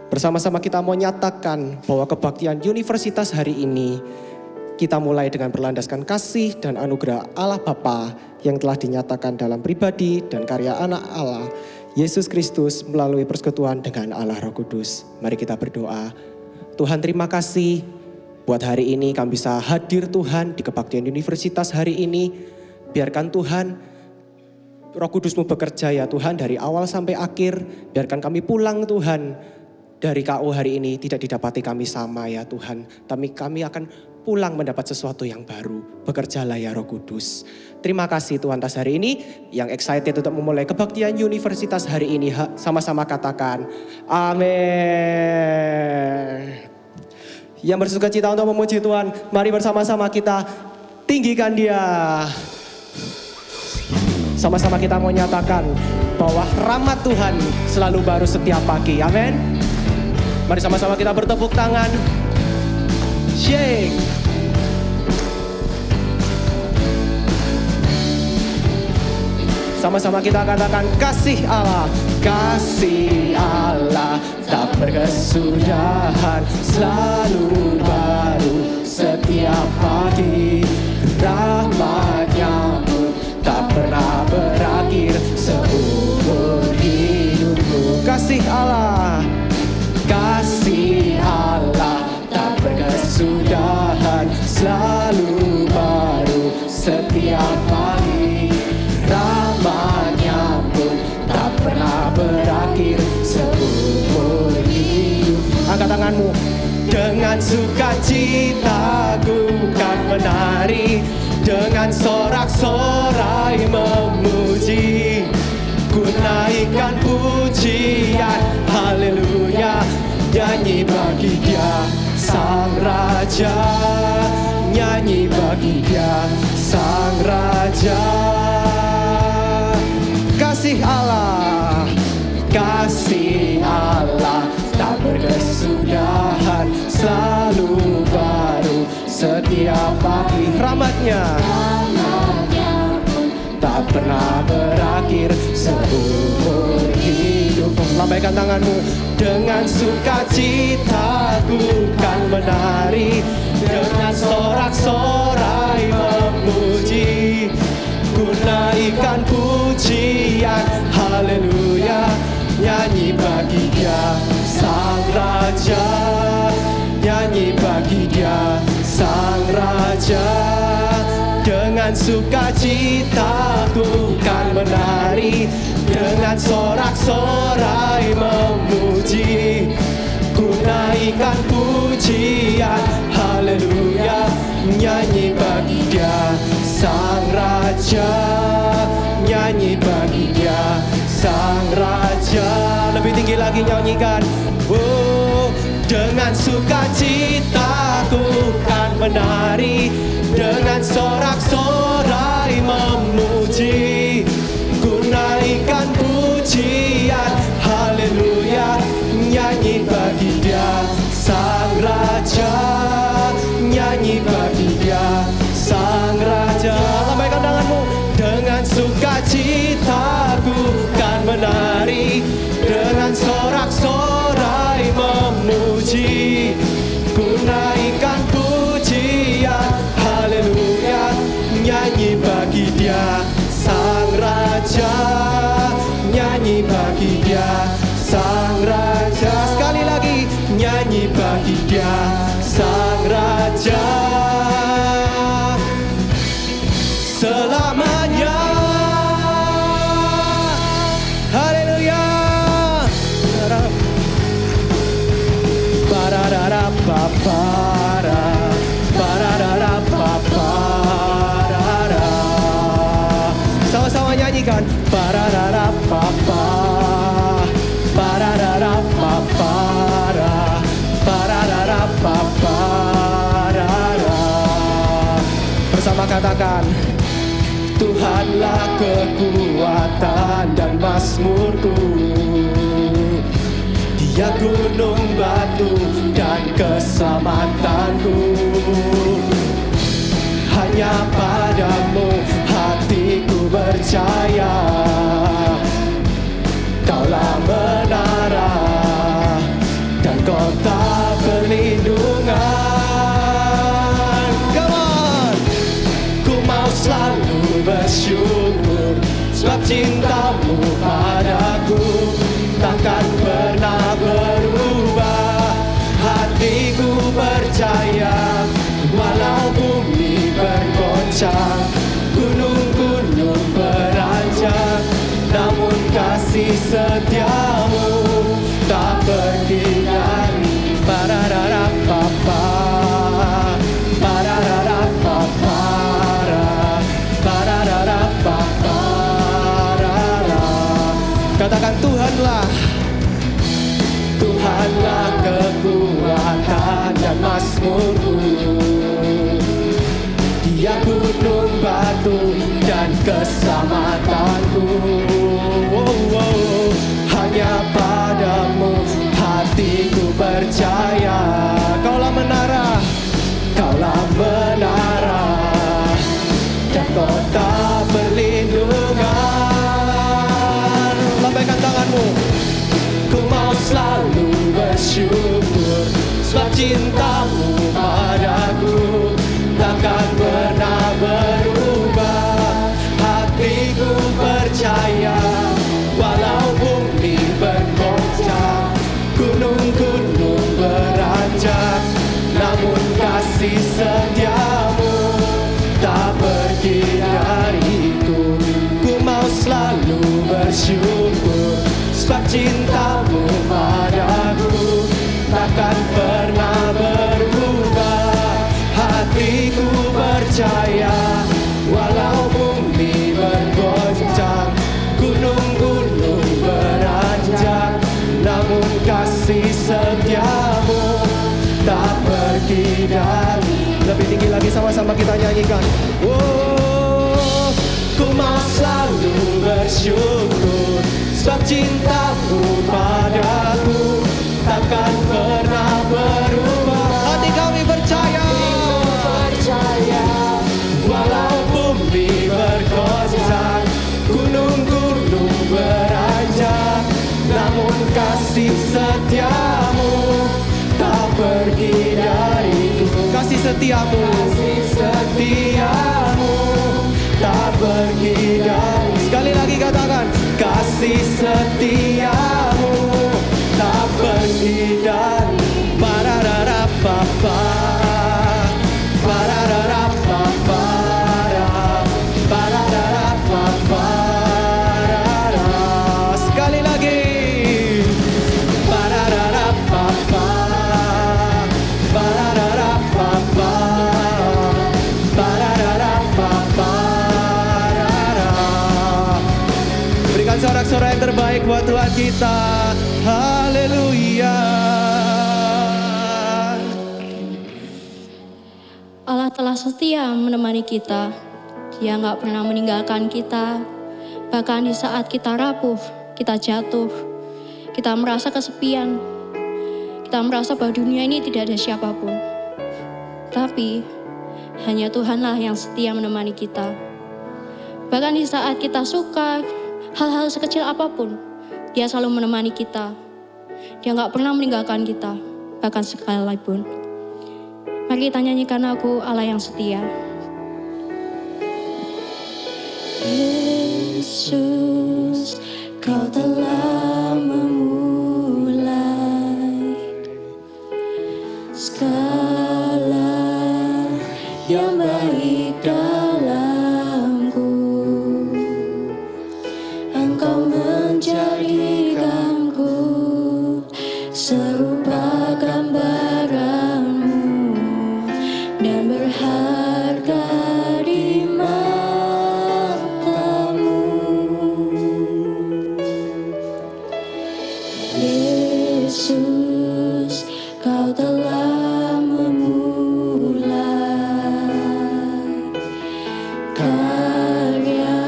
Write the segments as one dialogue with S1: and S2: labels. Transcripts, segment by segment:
S1: Bersama-sama kita mau nyatakan bahwa kebaktian universitas hari ini kita mulai dengan berlandaskan kasih dan anugerah Allah Bapa yang telah dinyatakan dalam pribadi dan karya anak Allah, Yesus Kristus melalui persekutuan dengan Allah Roh Kudus. Mari kita berdoa. Tuhan, terima kasih buat hari ini kami bisa hadir Tuhan di kebaktian universitas hari ini. Biarkan Tuhan Roh Kudus-Mu bekerja ya Tuhan dari awal sampai akhir. Biarkan kami pulang Tuhan dari KU hari ini tidak didapati kami sama ya Tuhan. Tapi kami akan pulang mendapat sesuatu yang baru. Bekerjalah ya Roh Kudus. Terima kasih Tuhan atas hari ini. Yang excited untuk memulai kebaktian universitas hari ini. Sama-sama katakan amin. Yang bersuka cita untuk memuji Tuhan, mari bersama-sama kita tinggikan Dia. Sama-sama kita mau nyatakan bahwa rahmat Tuhan selalu baru setiap pagi. Amin. Mari sama-sama kita bertepuk tangan. Shake. Sama-sama kita katakan kasih Allah. Kasih Allah tak berkesudahan, selalu baru setiap pagi. Rahmat-Nya pun tak pernah berakhir seumur hidupku. Kasih Allah. Kasih Allah tak berkesudahan, selalu baru setiap pagi. Rahmat-Nya pun tak pernah berakhir seumur hidup. Angkat tanganmu. Dengan sukacita ku kan menari, dengan sorak-sorai memuji. Ku naikkan pujian, haleluya, nyanyi bagi Dia Sang Raja, nyanyi bagi Dia Sang Raja. Kasih Allah, kasih Allah tak berkesudahan, selalu baru setiap pagi. Rahmat-Nya tak pernah berakhir seumur hidup. Lambaikan tanganmu. Dengan sukacita ku kan menari, dengan sorak-sorai memuji. Ku naikkan pujian, haleluya, nyanyi bagi Dia Sang Raja, nyanyi bagi Dia Sang Raja. Dengan sukacita ku kan menari, dengan sorak-sorai memuji. Ku naikkan pujian, haleluya, nyanyi bagi Dia Sang Raja, nyanyi bagi Dia Sang Raja. Lebih tinggi lagi nyanyikan. Oh, dengan sukacita ku kan menari, dengan sorak-sorai memuji. Ku naikkan pujian, haleluya, nyanyi bagi Dia Sang Raja, nyanyi bagi Dia Sang Raja. Lambaikan tanganmu. Dengan sukacita ku kan menari, dengan sorak-sorai memuji. Ku naikkan pujian, haleluya, nyanyi bagi Dia Sang Raja, nyanyi bagi Dia Sang Raja. Sekali lagi, nyanyi bagi Dia Sang Raja selamanya. Haleluya. Pararara papara, pararara papara. Sama-sama nyanyikan. Pararara papa, pararara papara, pararara papara. Bersama katakan, Tuhanlah kekuatan dan mazmurku, Dia gunung batu dan keselamatanku. Hanya padamu hatiku percaya, Kaulah menara kota perlindungan. Come on. Ku mau selalu bersyukur, sebab cintamu padaku takkan pernah berubah. Hatiku percaya, walau bumi bergoncang, gunung-gunung beranjak, namun kasih setiamu tak pergi dari parararapapa, parararapapa, parararapapa. Katakan Tuhanlah, Tuhanlah kekuatan dan mazmurku. Dia gunung batu dan keselamatanku. Hanya padamu hatiku percaya. Kaulah menara, kaulah menara dan kota perlindungan. Lambaikan tanganmu. Ku mau selalu bersyukur, sebab cintamu padaku takkan pernah berubah. Hatiku percaya, walau bumi bergoncang, gunung-gunung beranjak, namun kasih setiamu tak pergi dariku. Ku mau selalu bersyukur, sebab cintamu padaku takkan pernah berubah. Hatiku percaya, walau bumi bergoncang, gunung-gunung beranjak, namun kasih setiamu tak pergi dari. Lebih tinggi lagi, sama-sama kita nyanyikan. Oh, ku mau selalu bersyukur, sebab cintamu padaku takkan pernah berubah. Hati kami percaya, walau bumi bergoncang, gunung-gunung beranjak, namun kasih setiamu tak pergi dariku. Kasih setiamu, kasih setiamu tak pergi dari. Sekali lagi katakan, kasih setiamu tak pergi dari. Parararapapa, parararapapa, parararapapa. Sekali lagi, parararapapa, parararapapa, parararapapa. Berikan sorak-sorai yang terbaik buat Tuhan kita. Haleluya.
S2: Allah telah setia menemani kita. Dia gak pernah meninggalkan kita. Bahkan di saat kita rapuh, kita jatuh, kita merasa kesepian, kita merasa bahwa dunia ini tidak ada siapapun. Tapi hanya Tuhanlah yang setia menemani kita. Bahkan di saat kita suka hal-hal sekecil apapun, Dia selalu menemani kita. Dia gak pernah meninggalkan kita, bahkan sekalipun. Mari kita nyanyikan lagu Allah yang setia. Yesus, Kau telah memulai segala yang baik dalamku. Engkau menjadikanku serupa gambaran-Mu dan berharga di mata-Mu. Yesus, Kau telah memulai karya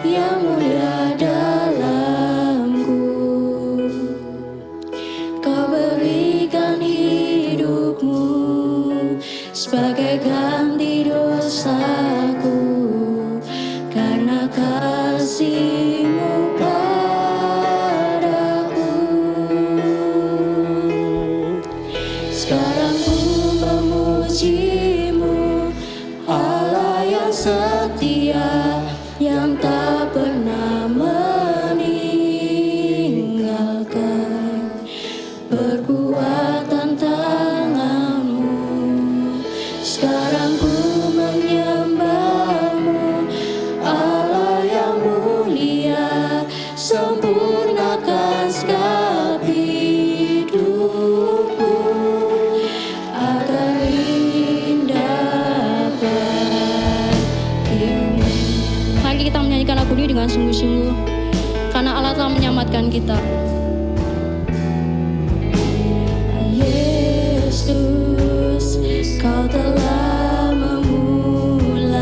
S2: yang mulia dalamku. Kau berikan hidupmu sebagai ganti dosaku, karena kasih-Mu padaku. Sekarang ku memuji-Mu, Allah yang setia, yang tak pernah meninggalkan perbuatan tangan-Mu. Sekarang ku menyembah-Mu, Allah yang mulia, sempurnakan segala hidupku agar indah bagimu. Mari kita menyanyikan lagu ini dengan sungguh-sungguh, karena Allah telah menyelamatkan kita. Yesus, Kau telah memulai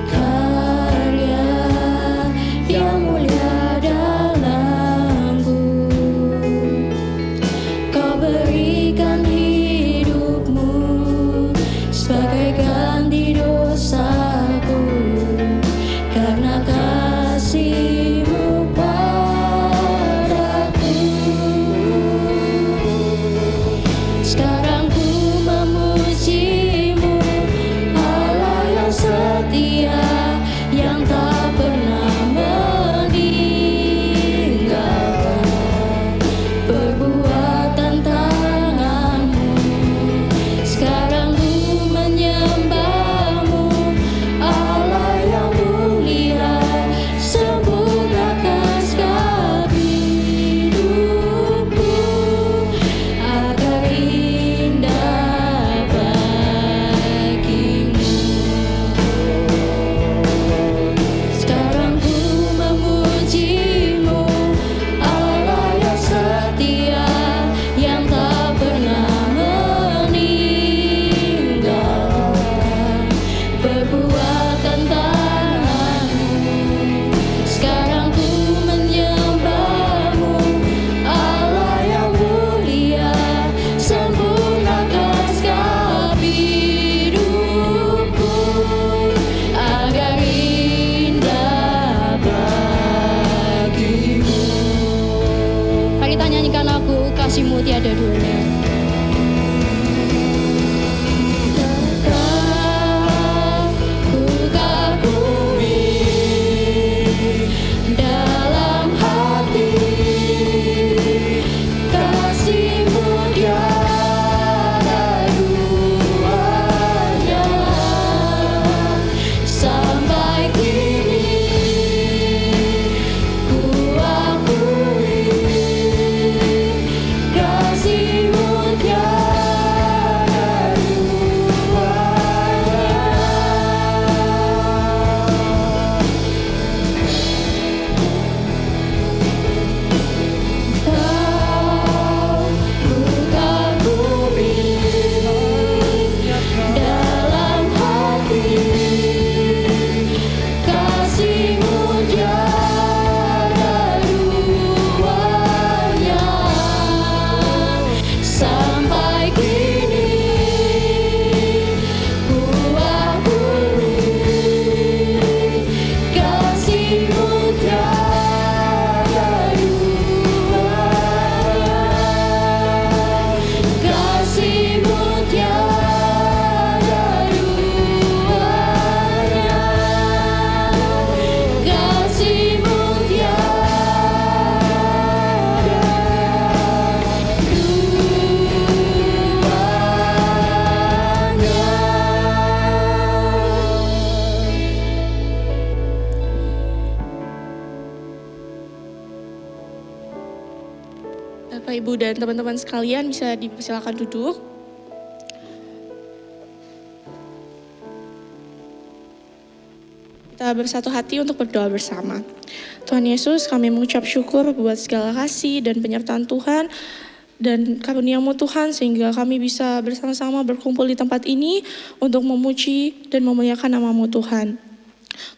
S2: karya yang mulia dalamku. Kau berikan hidup-Mu sebagai ganti dosaku, karena kasih-Mu padaku. Sekarang ku memuji-Mu, Allah yang setia, yang tak pernah meninggalkan perbuatan tangan-Mu. Sekarang ku menyembah-Mu, Allah yang mulia, sempurnakan segala hidupku agar indah bagimu. Sekarang ku memuji-Mu, Allah yang setia, yang tak pernah meninggalkan perbuatan tangan-Mu. Sekarang ku menyembah-Mu, Allah yang mulia, sempurnakan segala hidupku agar indah bagimu. Mari kita nyanyikan lagu Kasih-Mu Tiada Duanya. Tetap ku kagumi dalam hati, kasih-Mu tiada duanya. Sampai kini ku akui, kasih-Mu tiada duanya. Kau ku kagumi dalam hati, kasih-Mu tiada duanya. Sampai kini ku akui, kasih-Mu tiada duanya. Kasih-Mu tiada duanya. Kasih-Mu
S3: Bapak, Ibu, dan teman-teman sekalian bisa dipersilakan duduk. Kita bersatu hati untuk berdoa bersama. Tuhan Yesus, kami mengucap syukur buat segala kasih dan penyertaan Tuhan dan karunia-Mu Tuhan, sehingga kami bisa bersama-sama berkumpul di tempat ini untuk memuji dan memuliakan nama-Mu Tuhan.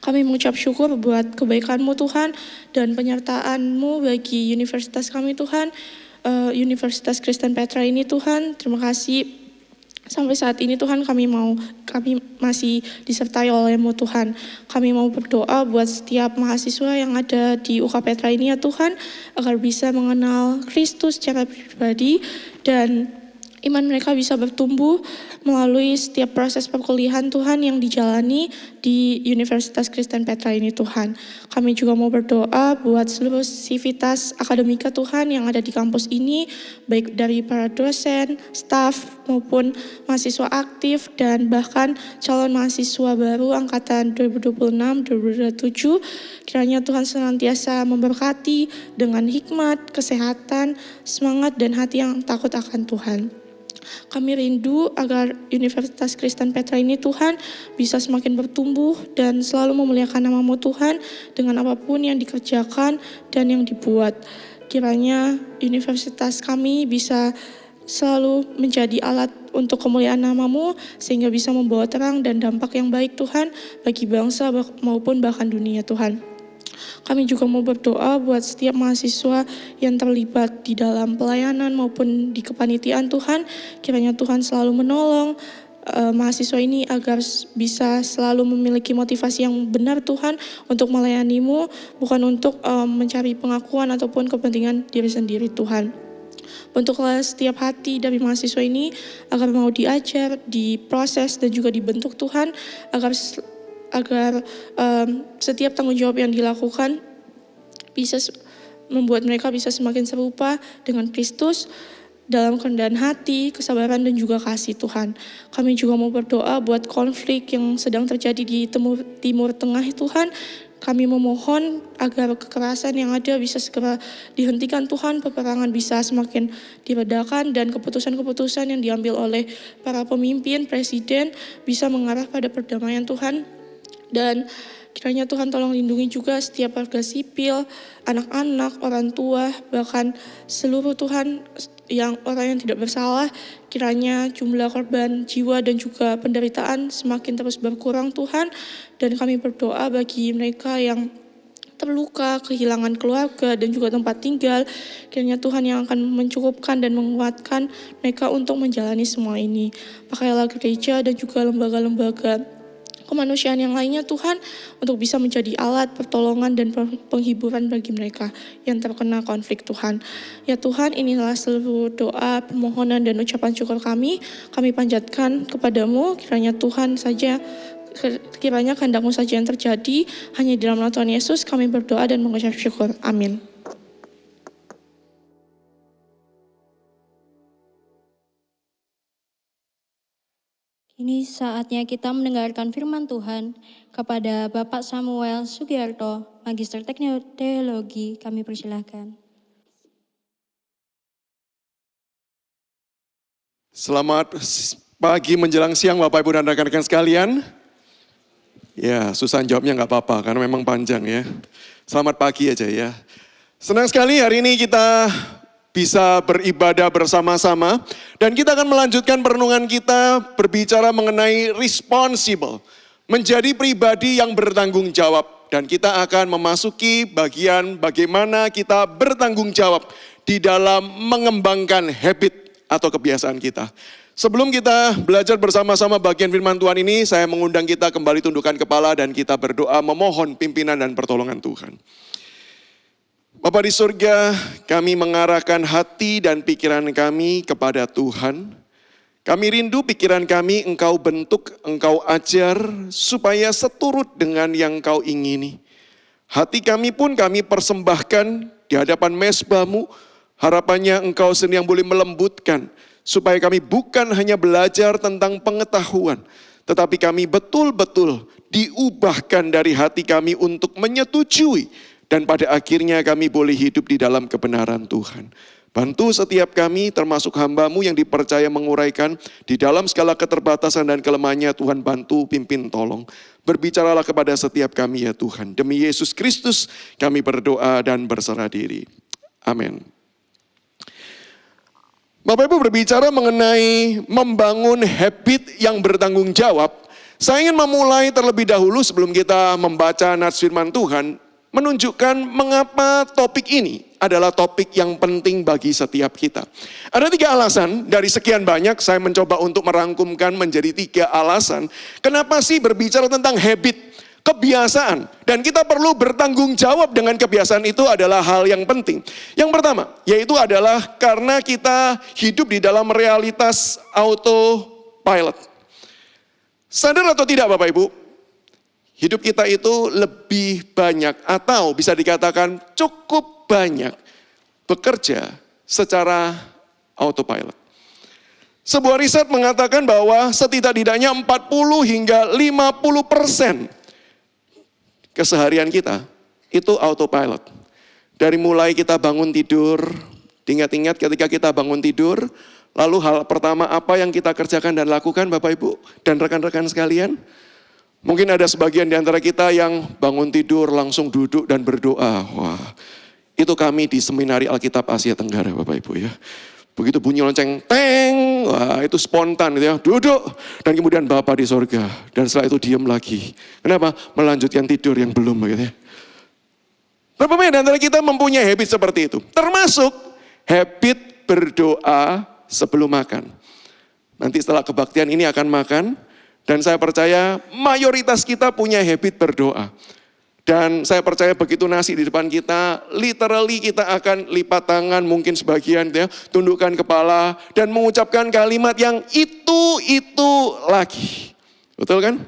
S3: Kami mengucap syukur buat kebaikan-Mu Tuhan dan penyertaan-Mu bagi universitas kami Tuhan, Universitas Kristen Petra ini Tuhan. Terima kasih Sampai saat ini Tuhan kami masih disertai oleh-Mu Tuhan. Kami mau berdoa buat setiap mahasiswa yang ada di UK Petra ini ya Tuhan, agar bisa mengenal Kristus secara pribadi dan iman mereka bisa bertumbuh melalui setiap proses perkuliahan Tuhan yang dijalani di Universitas Kristen Petra ini Tuhan. Kami juga mau berdoa buat seluruh sivitas akademika Tuhan yang ada di kampus ini, baik dari para dosen, staf, maupun mahasiswa aktif, dan bahkan calon mahasiswa baru angkatan 2026-2027. Kiranya Tuhan senantiasa memberkati dengan hikmat, kesehatan, semangat, dan hati yang takut akan Tuhan. Kami rindu agar Universitas Kristen Petra ini Tuhan bisa semakin bertumbuh dan selalu memuliakan nama-Mu Tuhan dengan apapun yang dikerjakan dan yang dibuat. Kiranya universitas kami bisa selalu menjadi alat untuk kemuliaan nama-Mu sehingga bisa membawa terang dan dampak yang baik Tuhan bagi bangsa maupun bahkan dunia Tuhan. Kami juga mau berdoa buat setiap mahasiswa yang terlibat di dalam pelayanan maupun di kepanitiaan Tuhan. Kiranya Tuhan selalu menolong mahasiswa ini agar bisa selalu memiliki motivasi yang benar Tuhan untuk melayani-Mu, bukan untuk mencari pengakuan ataupun kepentingan diri sendiri Tuhan. Bentuklah setiap hati dari mahasiswa ini agar mau diajar, diproses dan juga dibentuk Tuhan agar setiap tanggung jawab yang dilakukan bisa membuat mereka bisa semakin serupa dengan Kristus dalam kerendahan hati, kesabaran dan juga kasih Tuhan. Kami juga mau berdoa buat konflik yang sedang terjadi di Timur Tengah Tuhan. Kami memohon agar kekerasan yang ada bisa segera dihentikan Tuhan, peperangan bisa semakin diredakan dan keputusan-keputusan yang diambil oleh para pemimpin, presiden bisa mengarah pada perdamaian Tuhan. Dan kiranya Tuhan tolong lindungi juga setiap warga sipil, anak-anak, orang tua, bahkan seluruh Tuhan orang yang tidak bersalah. Kiranya jumlah korban jiwa dan juga penderitaan semakin terus berkurang Tuhan. Dan kami berdoa bagi mereka yang terluka, kehilangan keluarga dan juga tempat tinggal. Kiranya Tuhan yang akan mencukupkan dan menguatkan mereka untuk menjalani semua ini. Pakailah gereja dan juga lembaga-lembaga kemanusiaan yang lainnya Tuhan untuk bisa menjadi alat pertolongan dan penghiburan bagi mereka yang terkena konflik Tuhan. Ya Tuhan, inilah seluruh doa, permohonan dan ucapan syukur kami panjatkan kepadamu. Kiranya Tuhan saja, kiranya kehendak-Mu saja yang terjadi. Hanya di dalam nama Tuhan Yesus kami berdoa dan mengucap syukur. Amin.
S2: Ini saatnya kita mendengarkan firman Tuhan kepada Bapak Samuel Sugiarto, Magister Teknik Teologi. Kami persilahkan.
S4: Selamat pagi menjelang siang Bapak Ibu dan rekan-rekan sekalian. Ya, susah jawabnya nggak apa-apa karena memang panjang ya. Selamat pagi aja ya. Senang sekali hari ini kita bisa beribadah bersama-sama. Dan kita akan melanjutkan perenungan kita berbicara mengenai responsible. Menjadi pribadi yang bertanggung jawab. Dan kita akan memasuki bagian bagaimana kita bertanggung jawab di dalam mengembangkan habit atau kebiasaan kita. Sebelum kita belajar bersama-sama bagian firman Tuhan ini, saya mengundang kita kembali tundukkan kepala dan kita berdoa memohon pimpinan dan pertolongan Tuhan. Bapa di surga, kami mengarahkan hati dan pikiran kami kepada Tuhan. Kami rindu pikiran kami Engkau bentuk, Engkau ajar, supaya seturut dengan yang Engkau ingini. Hati kami pun kami persembahkan di hadapan mezbah-Mu, harapannya Engkau sendiri yang boleh melembutkan, supaya kami bukan hanya belajar tentang pengetahuan, tetapi kami betul-betul diubahkan dari hati kami untuk menyetujui. Dan pada akhirnya kami boleh hidup di dalam kebenaran Tuhan. Bantu setiap kami termasuk hamba-Mu yang dipercaya menguraikan di dalam segala keterbatasan dan kelemahannya Tuhan bantu pimpin tolong. Berbicaralah kepada setiap kami ya Tuhan. Demi Yesus Kristus kami berdoa dan berserah diri. Amin. Bapak Ibu berbicara mengenai membangun habit yang bertanggung jawab. Saya ingin memulai terlebih dahulu sebelum kita membaca nats firman Tuhan. menunjukkan mengapa topik ini adalah topik yang penting bagi setiap kita. Ada 3 alasan, dari sekian banyak saya mencoba untuk merangkumkan menjadi 3 alasan. Kenapa sih berbicara tentang habit, kebiasaan. Dan kita perlu bertanggung jawab dengan kebiasaan itu adalah hal yang penting. Yang pertama, yaitu adalah karena kita hidup di dalam realitas autopilot. Sadar atau tidak Bapak Ibu? Hidup kita itu lebih banyak atau bisa dikatakan cukup banyak bekerja secara autopilot. Sebuah riset mengatakan bahwa setidak-tidaknya 40 hingga 50% keseharian kita itu autopilot. Dari mulai kita bangun tidur, ingat-ingat ketika kita bangun tidur, lalu hal pertama apa yang kita kerjakan dan lakukan Bapak Ibu dan rekan-rekan sekalian? Mungkin ada sebagian di antara kita yang bangun tidur langsung duduk dan berdoa. Wah, itu kami di Seminari Alkitab Asia Tenggara Bapak Ibu ya. Begitu bunyi lonceng, teng, wah itu spontan gitu ya, duduk. Dan kemudian Bapa di sorga, dan setelah itu diam lagi. Kenapa? Melanjutkan tidur yang belum gitu ya. Berapa banyak di antara kita mempunyai habit seperti itu? Termasuk habit berdoa sebelum makan. Nanti setelah kebaktian ini akan makan. Dan saya percaya mayoritas kita punya habit berdoa. Dan saya percaya begitu nasi di depan kita, literally kita akan lipat tangan mungkin sebagian ya, tundukkan kepala dan mengucapkan kalimat yang itu lagi. Betul kan?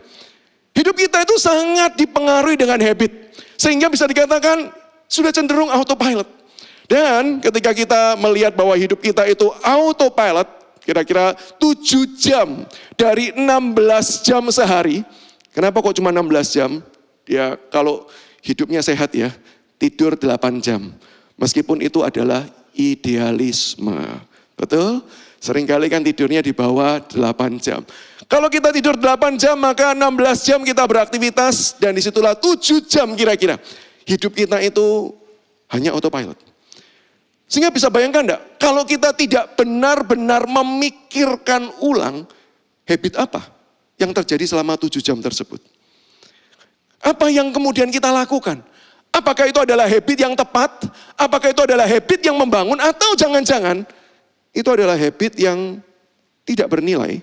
S4: Hidup kita itu sangat dipengaruhi dengan habit. Sehingga bisa dikatakan sudah cenderung autopilot. Dan ketika kita melihat bahwa hidup kita itu autopilot, kira-kira 7 jam dari 16 jam sehari. Kenapa kok cuma 16 jam? Ya kalau hidupnya sehat ya, tidur 8 jam. Meskipun itu adalah idealisme. Betul? Seringkali kan tidurnya di bawah 8 jam. Kalau kita tidur 8 jam maka 16 jam kita beraktivitas dan disitulah 7 jam kira-kira. Hidup kita itu hanya autopilot. Sehingga bisa bayangkan enggak, kalau kita tidak benar-benar memikirkan ulang, habit apa yang terjadi selama 7 jam tersebut? Apa yang kemudian kita lakukan? Apakah itu adalah habit yang tepat? Apakah itu adalah habit yang membangun? Atau jangan-jangan itu adalah habit yang tidak bernilai,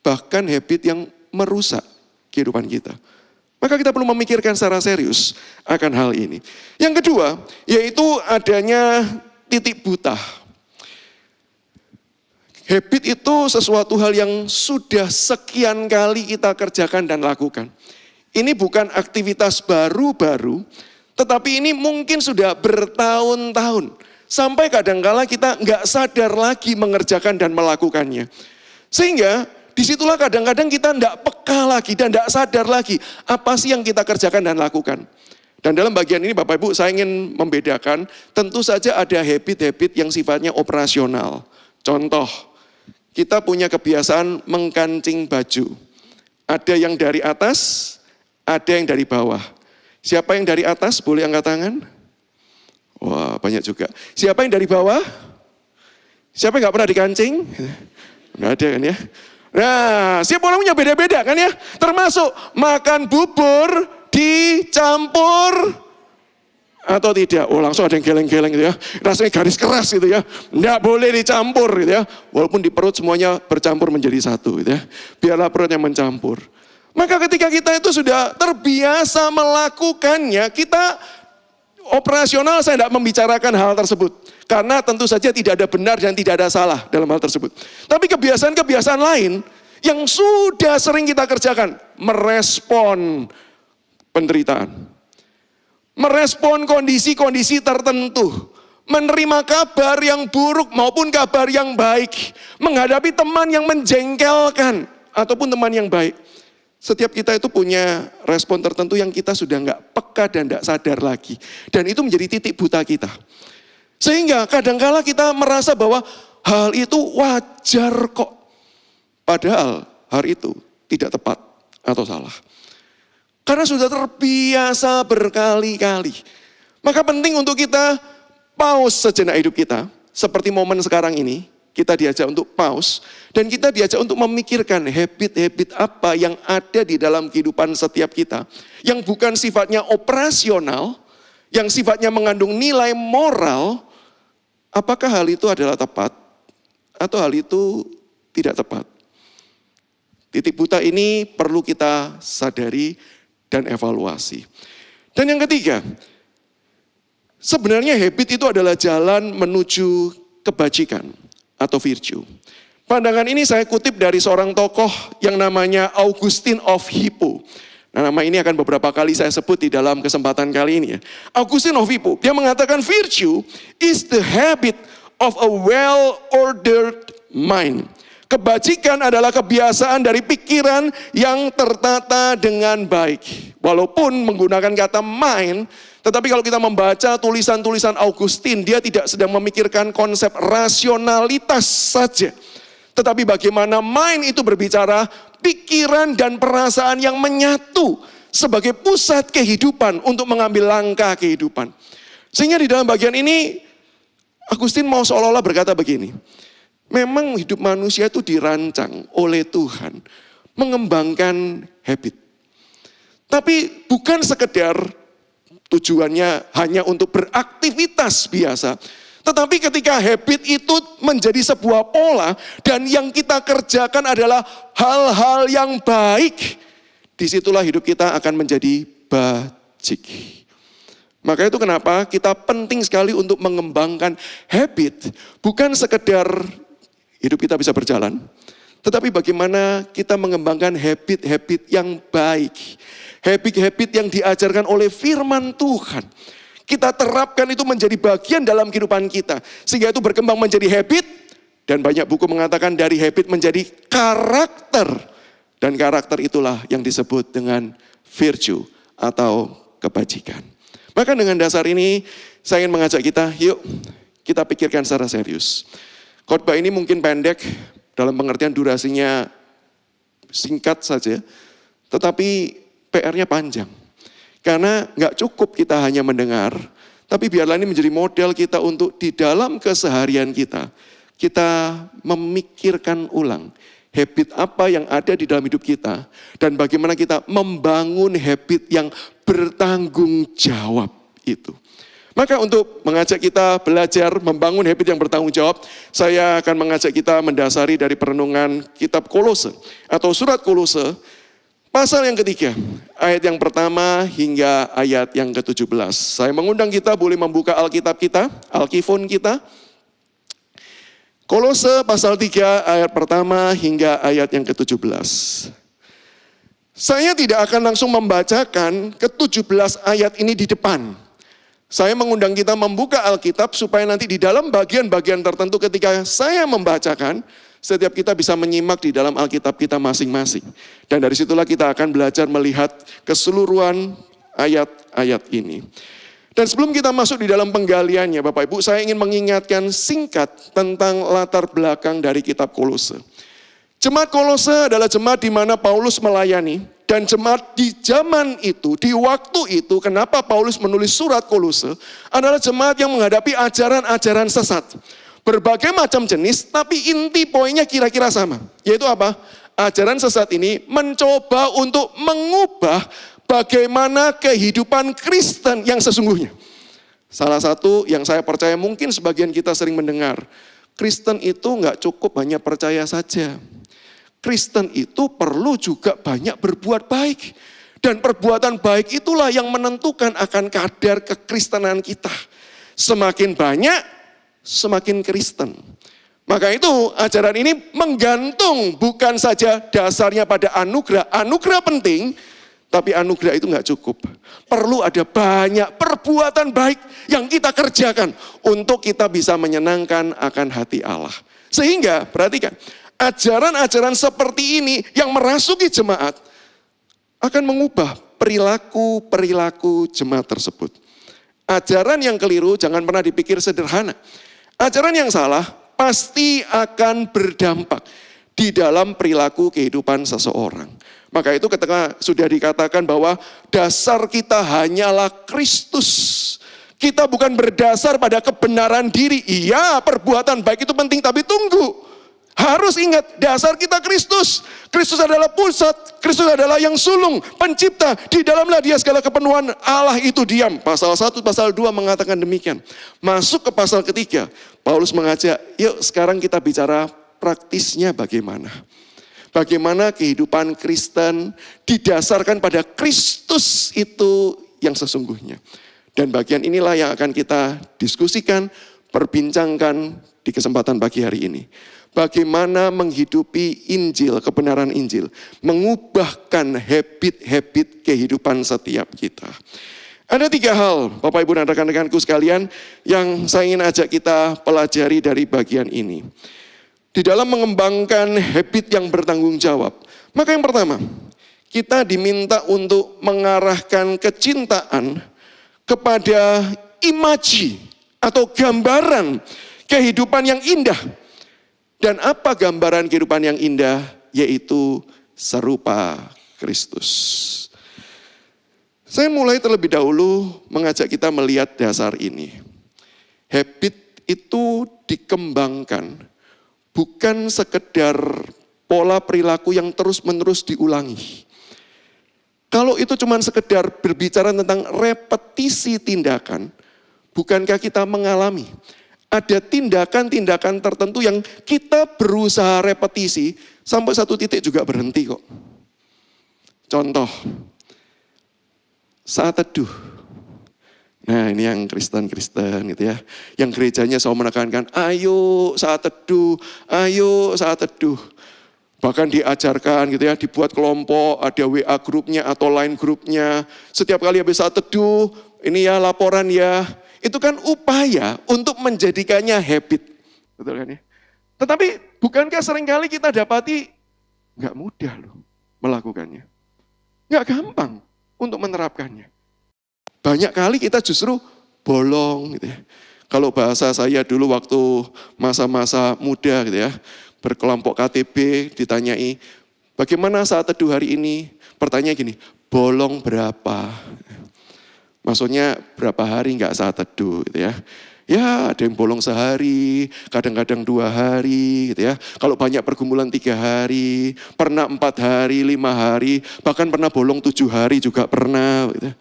S4: bahkan habit yang merusak kehidupan kita. Maka kita perlu memikirkan secara serius akan hal ini. Yang kedua, yaitu adanya titik buta. Habit itu sesuatu hal yang sudah sekian kali kita kerjakan dan lakukan. Ini bukan aktivitas baru-baru, tetapi ini mungkin sudah bertahun-tahun. Sampai kadangkala kita nggak sadar lagi mengerjakan dan melakukannya. Sehingga disitulah kadang-kadang kita nggak peka lagi dan nggak sadar lagi apa sih yang kita kerjakan dan lakukan. Dan dalam bagian ini Bapak Ibu saya ingin membedakan, tentu saja ada habit-habit yang sifatnya operasional. Contoh, kita punya kebiasaan mengkancing baju. Ada yang dari atas, ada yang dari bawah. Siapa yang dari atas boleh angkat tangan? Wah banyak juga. Siapa yang dari bawah? Siapa yang gak pernah dikancing? Nggak ada kan ya. Nah siapa orangnya beda-beda kan ya. Termasuk makan bubur dicampur atau tidak. Oh langsung ada yang geleng-geleng gitu ya. Rasanya garis keras gitu ya. Nggak boleh dicampur gitu ya. Walaupun di perut semuanya bercampur menjadi satu gitu ya. Biarlah perutnya mencampur. Maka ketika kita itu sudah terbiasa melakukannya, kita operasional saya tidak membicarakan hal tersebut. Karena tentu saja tidak ada benar dan tidak ada salah dalam hal tersebut. Tapi kebiasaan-kebiasaan lain yang sudah sering kita kerjakan, merespon penderitaan. Merespon kondisi-kondisi tertentu. Menerima kabar yang buruk maupun kabar yang baik. Menghadapi teman yang menjengkelkan ataupun teman yang baik. Setiap kita itu punya respon tertentu yang kita sudah nggak peka dan nggak sadar lagi. Dan itu menjadi titik buta kita. Sehingga kadangkala kita merasa bahwa hal itu wajar kok. Padahal hal itu tidak tepat atau salah. Karena sudah terbiasa berkali-kali. Maka penting untuk kita pause sejenak hidup kita. Seperti momen sekarang ini. Kita diajak untuk pause. Dan kita diajak untuk memikirkan habit-habit apa yang ada di dalam kehidupan setiap kita. Yang bukan sifatnya operasional. yang sifatnya mengandung nilai moral, apakah hal itu adalah tepat atau hal itu tidak tepat? Titik buta ini perlu kita sadari dan evaluasi. Dan yang ketiga, sebenarnya habit itu adalah jalan menuju kebajikan atau virtue. Pandangan ini saya kutip dari seorang tokoh yang namanya Augustine of Hippo. Nah, nama ini akan beberapa kali saya sebut di dalam kesempatan kali ini ya. Augustine of Hippo, dia mengatakan virtue is the habit of a well-ordered mind. Kebajikan adalah kebiasaan dari pikiran yang tertata dengan baik. Walaupun menggunakan kata mind, tetapi kalau kita membaca tulisan-tulisan Augustine, dia tidak sedang memikirkan konsep rasionalitas saja. Tetapi bagaimana mind itu berbicara pikiran dan perasaan yang menyatu sebagai pusat kehidupan untuk mengambil langkah kehidupan. Sehingga di dalam bagian ini, Augustine mau seolah-olah berkata begini, memang hidup manusia itu dirancang oleh Tuhan mengembangkan habit. Tapi bukan sekedar tujuannya hanya untuk beraktivitas biasa. Tetapi ketika habit itu menjadi sebuah pola dan yang kita kerjakan adalah hal-hal yang baik, disitulah hidup kita akan menjadi bajik. Maka itu kenapa kita penting sekali untuk mengembangkan habit, bukan sekedar hidup kita bisa berjalan, tetapi bagaimana kita mengembangkan habit-habit yang baik. Habit-habit yang diajarkan oleh firman Tuhan. Kita terapkan itu menjadi bagian dalam kehidupan kita. Sehingga itu berkembang menjadi habit. Dan banyak buku mengatakan dari habit menjadi karakter. Dan karakter itulah yang disebut dengan virtue atau kebajikan. Maka dengan dasar ini saya ingin mengajak kita, yuk kita pikirkan secara serius. Khotbah ini mungkin pendek, dalam pengertian durasinya singkat saja, tetapi PR-nya panjang. Karena nggak cukup kita hanya mendengar, tapi biarlah ini menjadi model kita untuk di dalam keseharian kita memikirkan ulang habit apa yang ada di dalam hidup kita, dan bagaimana kita membangun habit yang bertanggung jawab itu. Maka untuk mengajak kita belajar membangun habit yang bertanggung jawab, saya akan mengajak kita mendasari dari perenungan kitab Kolose atau surat Kolose, pasal yang ketiga, ayat yang pertama hingga ayat yang ke-17. Saya mengundang kita boleh membuka Alkitab kita, Alkifon kita. Kolose pasal 3 ayat pertama hingga ayat yang ke-17. Saya tidak akan langsung membacakan ke-17 ayat ini di depan. Saya mengundang kita membuka Alkitab supaya nanti di dalam bagian-bagian tertentu ketika saya membacakan, setiap kita bisa menyimak di dalam Alkitab kita masing-masing. Dan dari situlah kita akan belajar melihat keseluruhan ayat-ayat ini. Dan sebelum kita masuk di dalam penggaliannya, Bapak Ibu, saya ingin mengingatkan singkat tentang latar belakang dari kitab Kolose. Jemaat Kolose adalah jemaat di mana Paulus melayani. Dan jemaat di zaman itu, di waktu itu, kenapa Paulus menulis surat Kolose, adalah jemaat yang menghadapi ajaran-ajaran sesat. Berbagai macam jenis, tapi inti poinnya kira-kira sama. Yaitu apa? Ajaran sesat ini mencoba untuk mengubah bagaimana kehidupan Kristen yang sesungguhnya. Salah satu yang saya percaya mungkin sebagian kita sering mendengar, Kristen itu nggak cukup hanya percaya saja. Kristen itu perlu juga banyak berbuat baik. Dan perbuatan baik itulah yang menentukan akan kadar kekristenan kita. Semakin banyak, semakin Kristen. Maka itu ajaran ini menggantung bukan saja dasarnya pada anugerah. Anugerah penting, tapi anugerah itu nggak cukup. Perlu ada banyak perbuatan baik yang kita kerjakan untuk kita bisa menyenangkan akan hati Allah. Sehingga, perhatikan, ajaran-ajaran seperti ini yang merasuki jemaat akan mengubah perilaku-perilaku jemaat tersebut. Ajaran yang keliru jangan pernah dipikir sederhana. Ajaran yang salah pasti akan berdampak di dalam perilaku kehidupan seseorang. Maka itu ketika sudah dikatakan bahwa dasar kita hanyalah Kristus. Kita bukan berdasar pada kebenaran diri. Iya, perbuatan baik itu penting, tapi tunggu. Harus ingat, dasar kita Kristus. Kristus adalah pusat, Kristus adalah yang sulung, pencipta. Di dalamlah dia segala kepenuhan Allah itu diam. Pasal 1, pasal 2 mengatakan demikian. Masuk ke pasal ketiga, Paulus mengajak, yuk sekarang kita bicara praktisnya bagaimana. Bagaimana kehidupan Kristen didasarkan pada Kristus itu yang sesungguhnya. Dan bagian inilah yang akan kita diskusikan, perbincangkan di kesempatan pagi hari ini. Bagaimana menghidupi Injil, kebenaran Injil. Mengubahkan habit-habit kehidupan setiap kita. Ada 3 hal, Bapak Ibu dan rekan-rekanku sekalian, yang saya ingin ajak kita pelajari dari bagian ini. Di dalam mengembangkan habit yang bertanggung jawab. Maka yang pertama, kita diminta untuk mengarahkan kecintaan kepada imaji atau gambaran kehidupan yang indah. Dan apa gambaran kehidupan yang indah? Yaitu serupa Kristus. Saya mulai terlebih dahulu mengajak kita melihat dasar ini. Habit itu dikembangkan, bukan sekedar pola perilaku yang terus-menerus diulangi. Kalau itu cuma sekedar berbicara tentang repetisi tindakan, bukankah kita mengalami ada tindakan-tindakan tertentu yang kita berusaha repetisi sampai satu titik juga berhenti kok. Contoh, saat teduh. Nah ini yang Kristen-Kristen gitu ya. Yang gerejanya selalu menekankan, ayo saat teduh, ayo saat teduh. Bahkan diajarkan gitu ya, dibuat kelompok, ada WA grupnya atau line grupnya. Setiap kali habis saat teduh, ini ya laporan ya. Itu kan upaya untuk menjadikannya habit. Betul kan ya? Tetapi bukankah seringkali kita dapati nggak mudah loh melakukannya. Nggak gampang untuk menerapkannya. Banyak kali kita justru bolong gitu ya. Kalau bahasa saya dulu waktu masa-masa muda gitu ya, berkelompok KTB ditanyai, bagaimana saat teduh hari ini? Pertanyaan gini, bolong berapa? Maksudnya berapa hari nggak saat teduh gitu ya. Ya ada yang bolong sehari, kadang-kadang 2 hari gitu ya. Kalau banyak pergumulan 3 hari, pernah 4 hari, 5 hari, bahkan pernah bolong 7 hari juga pernah gitu.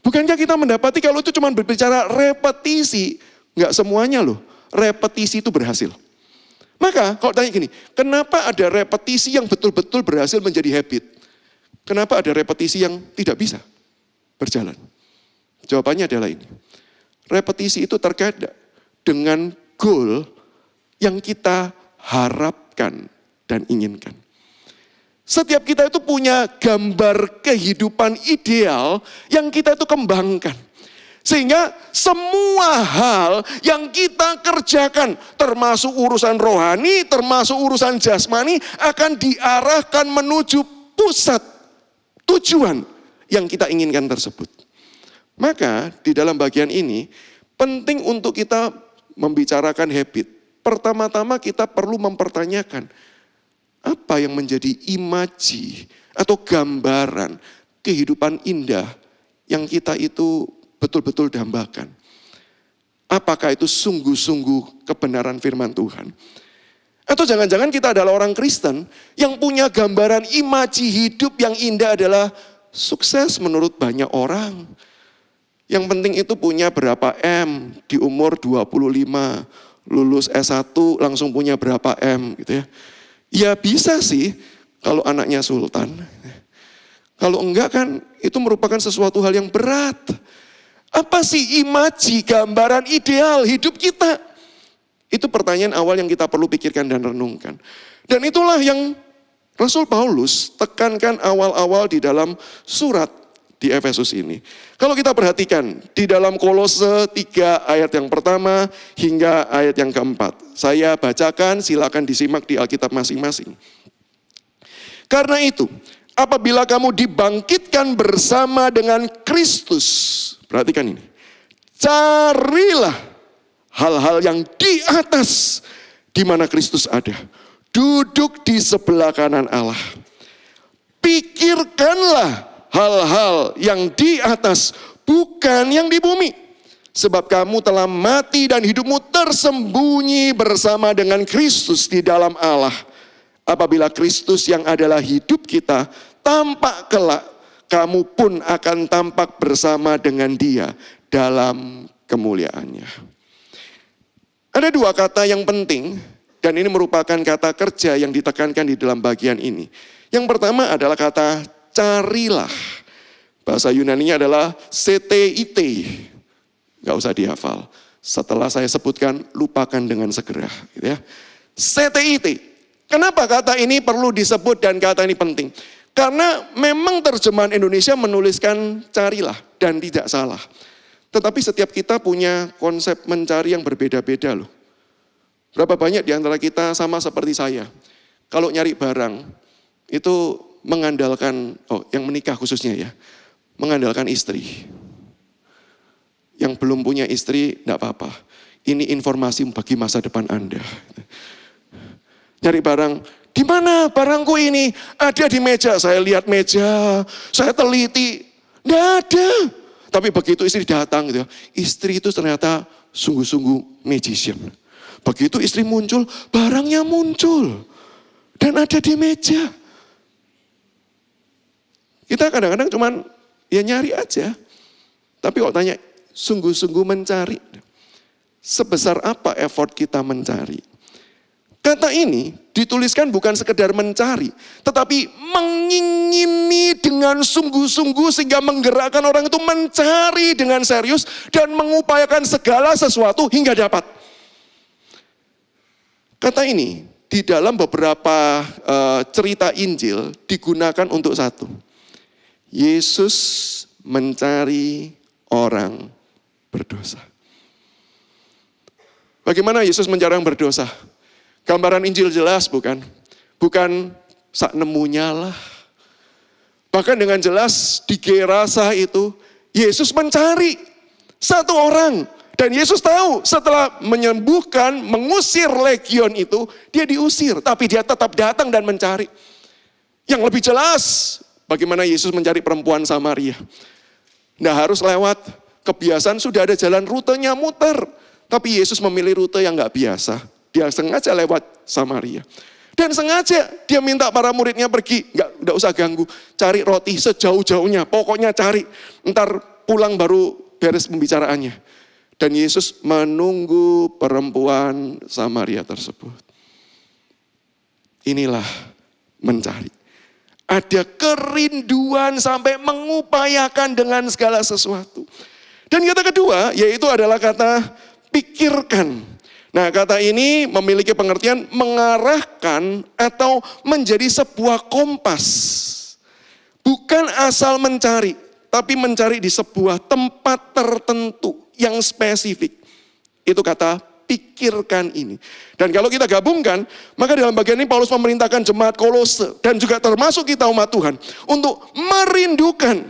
S4: Bukankah kita mendapati kalau itu cuma berbicara repetisi, nggak semuanya loh, repetisi itu berhasil. Maka kalau tanya gini, kenapa ada repetisi yang betul-betul berhasil menjadi habit? Kenapa ada repetisi yang tidak bisa berjalan? Jawabannya adalah ini. Repetisi itu terkait dengan goal yang kita harapkan dan inginkan. Setiap kita itu punya gambar kehidupan ideal yang kita itu kembangkan. Sehingga semua hal yang kita kerjakan, termasuk urusan rohani, termasuk urusan jasmani, akan diarahkan menuju pusat tujuan yang kita inginkan tersebut. Maka di dalam bagian ini penting untuk kita membicarakan habit. Pertama-tama kita perlu mempertanyakan apa yang menjadi imaji atau gambaran kehidupan indah yang kita itu betul-betul dambakan. Apakah itu sungguh-sungguh kebenaran firman Tuhan? Atau jangan-jangan kita adalah orang Kristen yang punya gambaran imaji hidup yang indah adalah sukses menurut banyak orang. Yang penting itu punya berapa M di umur 25, lulus S1 langsung punya berapa M gitu ya. Ya bisa sih kalau anaknya sultan. Kalau enggak kan itu merupakan sesuatu hal yang berat. Apa sih imaji, gambaran ideal hidup kita? Itu pertanyaan awal yang kita perlu pikirkan dan renungkan. Dan itulah yang Rasul Paulus tekankan awal-awal di dalam surat di Efesus ini. Kalau kita perhatikan di dalam Kolose 3 ayat yang pertama hingga ayat yang keempat. Saya bacakan, silakan disimak di Alkitab masing-masing. Karena itu, apabila kamu dibangkitkan bersama dengan Kristus, perhatikan ini. Carilah hal-hal yang di atas di mana Kristus ada. Duduk di sebelah kanan Allah. Pikirkanlah hal-hal yang di atas, bukan yang di bumi. Sebab kamu telah mati dan hidupmu tersembunyi bersama dengan Kristus di dalam Allah. Apabila Kristus yang adalah hidup kita tampak kelak, kamu pun akan tampak bersama dengan Dia dalam kemuliaannya. Ada dua kata yang penting, dan ini merupakan kata kerja yang ditekankan di dalam bagian ini. Yang pertama adalah kata carilah. Bahasa Yunaninya adalah CTIT. Gak usah dihafal. Setelah saya sebutkan, lupakan dengan segera. Gitu ya. CTIT. Kenapa kata ini perlu disebut dan kata ini penting? Karena memang terjemahan Indonesia menuliskan carilah dan tidak salah. Tetapi setiap kita punya konsep mencari yang berbeda-beda loh. Berapa banyak di antara kita sama seperti saya. Kalau nyari barang, itu mengandalkan, yang menikah khususnya ya, mengandalkan istri. Yang belum punya istri, enggak apa-apa. Ini informasi bagi masa depan Anda. Nyari barang, di mana barangku ini? Ada di meja, saya lihat meja, saya teliti, enggak ada. Tapi begitu istri datang gitu ya, istri itu ternyata sungguh-sungguh magician. Begitu istri muncul, barangnya muncul. Dan ada di meja. Kita kadang-kadang cuman ya nyari aja. Tapi kalau tanya, sungguh-sungguh mencari. Sebesar apa effort kita mencari? Kata ini dituliskan bukan sekedar mencari, tetapi mengingini dengan sungguh-sungguh sehingga menggerakkan orang itu mencari dengan serius dan mengupayakan segala sesuatu hingga dapat. Kata ini di dalam beberapa cerita Injil digunakan untuk satu. Yesus mencari orang berdosa. Bagaimana Yesus mencari orang berdosa? Gambaran Injil jelas bukan? Bukan sak nemunya lah. Bahkan dengan jelas di Gerasa itu Yesus mencari satu orang. Dan Yesus tahu setelah menyembuhkan, mengusir legion itu, dia diusir. Tapi dia tetap datang dan mencari. Yang lebih jelas bagaimana Yesus mencari perempuan Samaria. Nggak harus lewat, kebiasaan sudah ada jalan rutenya muter. Tapi Yesus memilih rute yang nggak biasa. Dia sengaja lewat Samaria. Dan sengaja dia minta para muridnya pergi. Nggak usah ganggu. Cari roti sejauh-jauhnya. Pokoknya cari. Ntar pulang baru beres pembicaraannya. Dan Yesus menunggu perempuan Samaria tersebut. Inilah mencari. Ada kerinduan sampai mengupayakan dengan segala sesuatu. Dan kata kedua yaitu adalah kata pikirkan. Nah, kata ini memiliki pengertian mengarahkan atau menjadi sebuah kompas. Bukan asal mencari, tapi mencari di sebuah tempat tertentu yang spesifik. Itu kata pikirkan ini. Dan kalau kita gabungkan, maka dalam bagian ini Paulus memerintahkan jemaat Kolose dan juga termasuk kita umat Tuhan untuk merindukan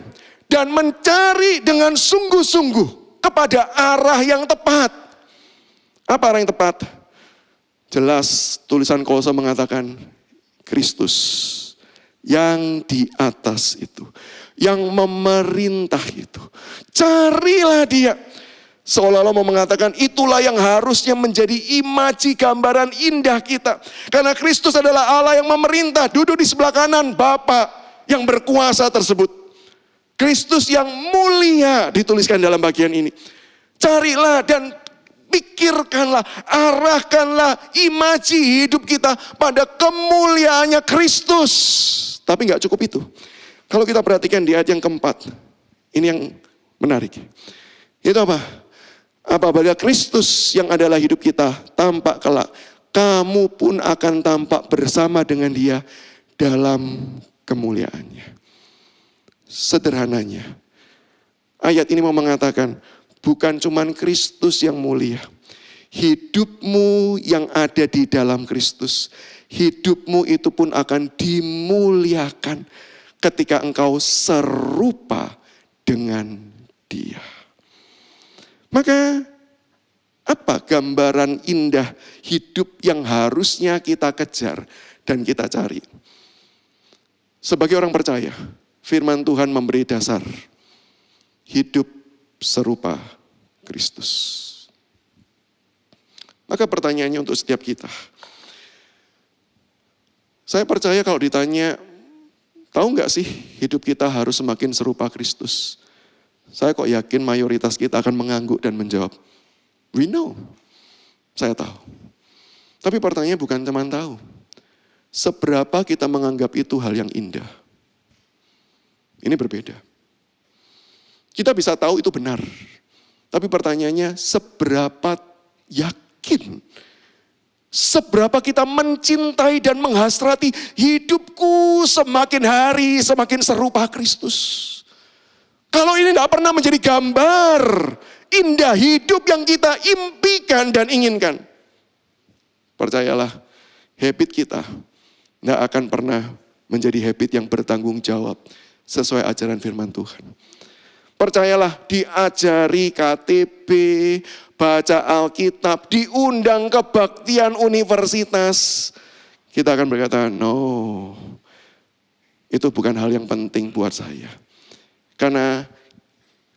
S4: dan mencari dengan sungguh-sungguh kepada arah yang tepat. Apa arah yang tepat? Jelas tulisan Kolose mengatakan Kristus yang di atas itu, yang memerintah itu. Carilah dia. Seolah-olah mau mengatakan itulah yang harusnya menjadi imaji gambaran indah kita. Karena Kristus adalah Allah yang memerintah, duduk di sebelah kanan Bapa yang berkuasa tersebut. Kristus yang mulia dituliskan dalam bagian ini. Carilah dan pikirkanlah, arahkanlah imaji hidup kita pada kemuliaannya Kristus. Tapi gak cukup itu. Kalau kita perhatikan di ayat yang keempat, ini yang menarik. Itu apa? Apabila Kristus yang adalah hidup kita tampak kelak, kamu pun akan tampak bersama dengan Dia dalam kemuliaannya. Sederhananya, ayat ini mau mengatakan, bukan cuman Kristus yang mulia. Hidupmu yang ada di dalam Kristus. Hidupmu itu pun akan dimuliakan ketika engkau serupa dengan Dia. Maka apa gambaran indah hidup yang harusnya kita kejar dan kita cari? Sebagai orang percaya, firman Tuhan memberi dasar. Hidup serupa Kristus. Maka pertanyaannya untuk setiap kita. Saya percaya kalau ditanya, tahu nggak sih hidup kita harus semakin serupa Kristus? Saya kok yakin mayoritas kita akan mengangguk dan menjawab, we know. Saya tahu. Tapi pertanyaannya bukan cuma tahu. Seberapa kita menganggap itu hal yang indah? Ini berbeda. Kita bisa tahu itu benar. Tapi pertanyaannya, seberapa yakin? Seberapa kita mencintai dan menghasrati hidupku semakin hari semakin serupa Kristus. Kalau ini tidak pernah menjadi gambar indah hidup yang kita impikan dan inginkan. Percayalah, habit kita tidak akan pernah menjadi habit yang bertanggung jawab sesuai ajaran firman Tuhan. Percayalah, diajari KTB, baca Alkitab, diundang kebaktian universitas. Kita akan berkata, no, itu bukan hal yang penting buat saya. Karena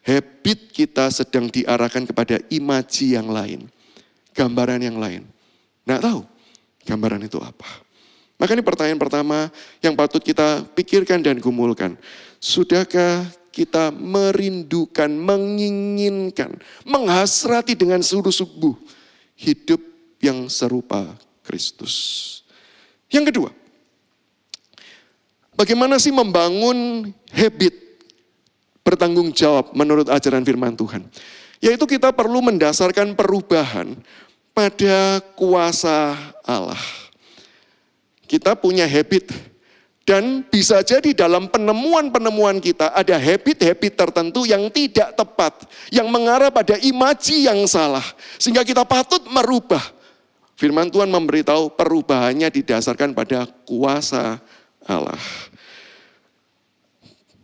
S4: habit kita sedang diarahkan kepada imaji yang lain. Gambaran yang lain. Nggak tahu gambaran itu apa. Maka ini pertanyaan pertama yang patut kita pikirkan dan gumulkan. Sudahkah kita merindukan, menginginkan, menghasrati dengan seluruh tubuh hidup yang serupa Kristus? Yang kedua, bagaimana sih membangun habit bertanggung jawab menurut ajaran firman Tuhan? Yaitu kita perlu mendasarkan perubahan pada kuasa Allah. Kita punya habit dan bisa jadi dalam penemuan-penemuan kita ada habit-habit tertentu yang tidak tepat, yang mengarah pada imaji yang salah, sehingga kita patut merubah. Firman Tuhan memberitahu perubahannya didasarkan pada kuasa Allah.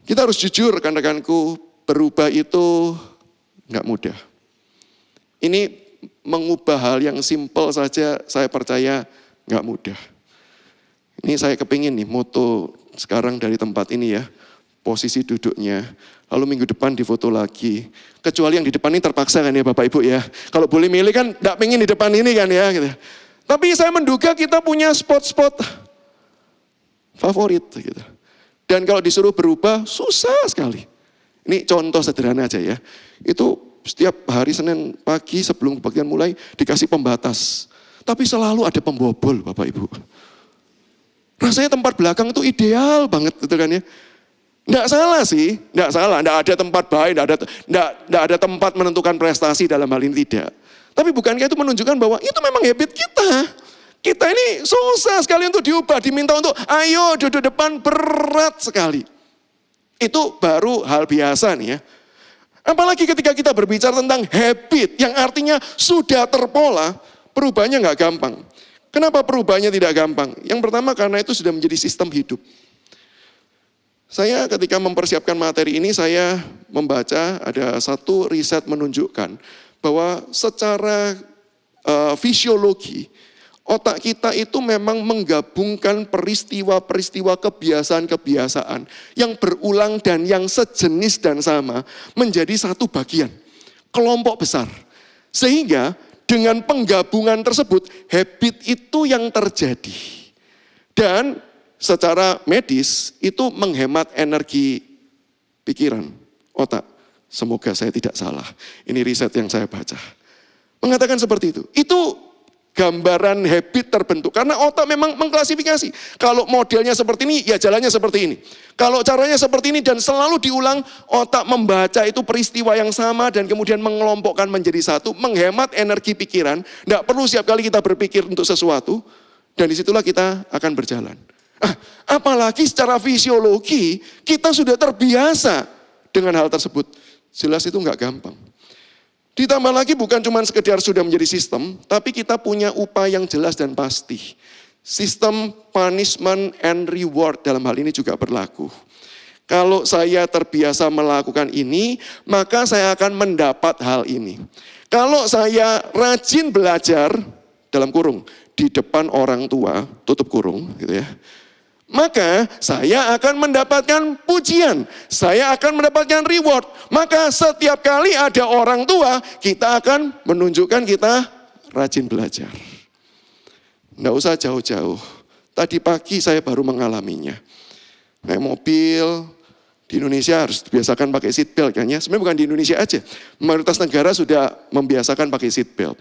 S4: Kita harus jujur rekan-rekanku, berubah itu enggak mudah. Ini mengubah hal yang simpel saja saya percaya enggak mudah. Ini saya kepingin nih moto sekarang dari tempat ini ya, posisi duduknya. Lalu minggu depan difoto lagi. Kecuali yang di depan ini terpaksa kan ya Bapak Ibu ya. Kalau boleh milih kan enggak pengen di depan ini kan ya. Gitu. Tapi saya menduga kita punya spot-spot favorit gitu. Dan kalau disuruh berubah, susah sekali. Ini contoh sederhana aja ya. Itu setiap hari Senin pagi sebelum kebaktian mulai dikasih pembatas. Tapi selalu ada pembobol Bapak Ibu. Rasanya tempat belakang itu ideal banget gitu kan ya. Nggak salah sih, nggak salah. Nggak ada tempat baik, nggak ada tempat menentukan prestasi dalam hal ini tidak. Tapi bukankah itu menunjukkan bahwa itu memang habit kita. Kita ini susah sekali untuk diubah, diminta untuk ayo duduk depan, berat sekali. Itu baru hal biasa nih ya. Apalagi ketika kita berbicara tentang habit yang artinya sudah terpola, perubahannya nggak gampang. Kenapa perubahannya tidak gampang? Yang pertama karena itu sudah menjadi sistem hidup. Saya ketika mempersiapkan materi ini saya membaca ada satu riset menunjukkan bahwa secara fisiologi, otak kita itu memang menggabungkan peristiwa-peristiwa kebiasaan-kebiasaan yang berulang dan yang sejenis dan sama menjadi satu bagian, kelompok besar. Sehingga dengan penggabungan tersebut, habit itu yang terjadi. Dan secara medis itu menghemat energi pikiran, otak. Semoga saya tidak salah. Ini riset yang saya baca. Mengatakan seperti itu. Itu gambaran habit terbentuk. Karena otak memang mengklasifikasi. Kalau modelnya seperti ini, ya jalannya seperti ini. Kalau caranya seperti ini dan selalu diulang, otak membaca itu peristiwa yang sama dan kemudian mengelompokkan menjadi satu, menghemat energi pikiran. Tidak perlu setiap kali kita berpikir untuk sesuatu, dan disitulah kita akan berjalan. Apalagi secara fisiologi, kita sudah terbiasa dengan hal tersebut. Jelas itu nggak gampang. Ditambah lagi bukan cuma sekedar sudah menjadi sistem, tapi kita punya upaya yang jelas dan pasti. Sistem punishment and reward dalam hal ini juga berlaku. Kalau saya terbiasa melakukan ini, maka saya akan mendapat hal ini. Kalau saya rajin belajar, dalam kurung, di depan orang tua, tutup kurung gitu ya. maka saya akan mendapatkan pujian, saya akan mendapatkan reward. Maka setiap kali ada orang tua, kita akan menunjukkan kita rajin belajar. Nggak usah jauh-jauh. Tadi pagi saya baru mengalaminya. Naik mobil, di Indonesia harus dibiasakan pakai seat belt kan ya. Sebenarnya bukan di Indonesia aja. Mayoritas negara sudah membiasakan pakai seat belt.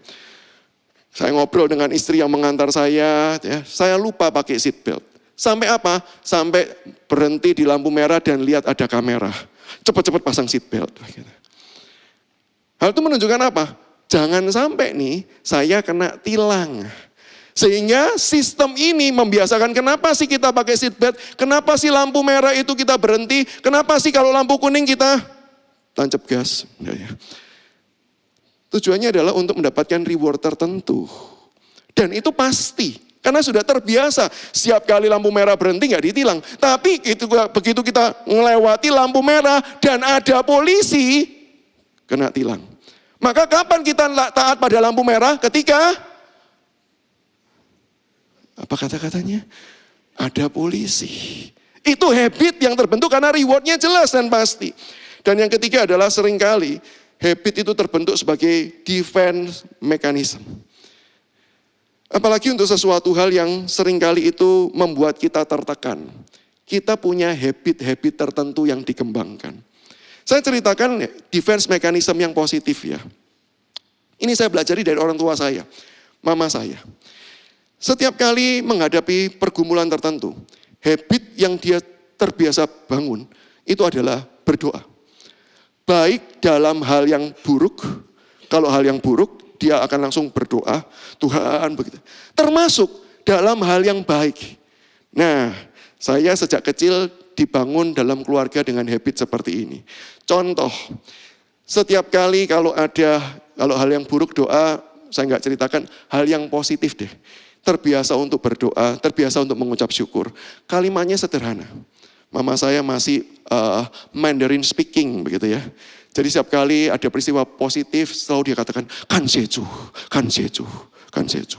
S4: Saya ngobrol dengan istri yang mengantar saya, ya, saya lupa pakai seat belt. Sampai apa? Sampai berhenti di lampu merah dan lihat ada kamera. Cepat-cepat pasang seat belt. Hal itu menunjukkan apa? Jangan sampai nih saya kena tilang. Sehingga sistem ini membiasakan kenapa sih kita pakai seat belt, kenapa sih lampu merah itu kita berhenti, kenapa sih kalau lampu kuning kita tancap gas. Tujuannya adalah untuk mendapatkan reward tertentu. Dan itu pasti, karena sudah terbiasa. Setiap kali lampu merah berhenti nggak ditilang. Tapi begitu kita melewati lampu merah dan ada polisi, kena tilang. Maka kapan kita taat pada lampu merah? Ketika apa kata-katanya? Ada polisi. Itu habit yang terbentuk karena rewardnya jelas dan pasti. Dan yang ketiga adalah seringkali habit itu terbentuk sebagai defense mechanism. Apalagi untuk sesuatu hal yang seringkali itu membuat kita tertekan. Kita punya habit-habit tertentu yang dikembangkan. Saya ceritakan defense mechanism yang positif ya. Ini saya pelajari dari orang tua saya, mama saya. Setiap kali menghadapi pergumulan tertentu, habit yang dia terbiasa bangun, itu adalah berdoa. Baik dalam hal yang buruk, kalau hal yang buruk, dia akan langsung berdoa, Tuhan begitu. Termasuk dalam hal yang baik. Nah, saya sejak kecil dibangun dalam keluarga dengan habit seperti ini. Contoh, setiap kali kalau hal yang buruk doa, saya nggak ceritakan hal yang positif deh. Terbiasa untuk berdoa, terbiasa untuk mengucap syukur. Kalimatnya sederhana. Mama saya masih Mandarin speaking begitu ya. Jadi setiap kali ada peristiwa positif selalu dia katakan kan seju, kan seju, kan seju.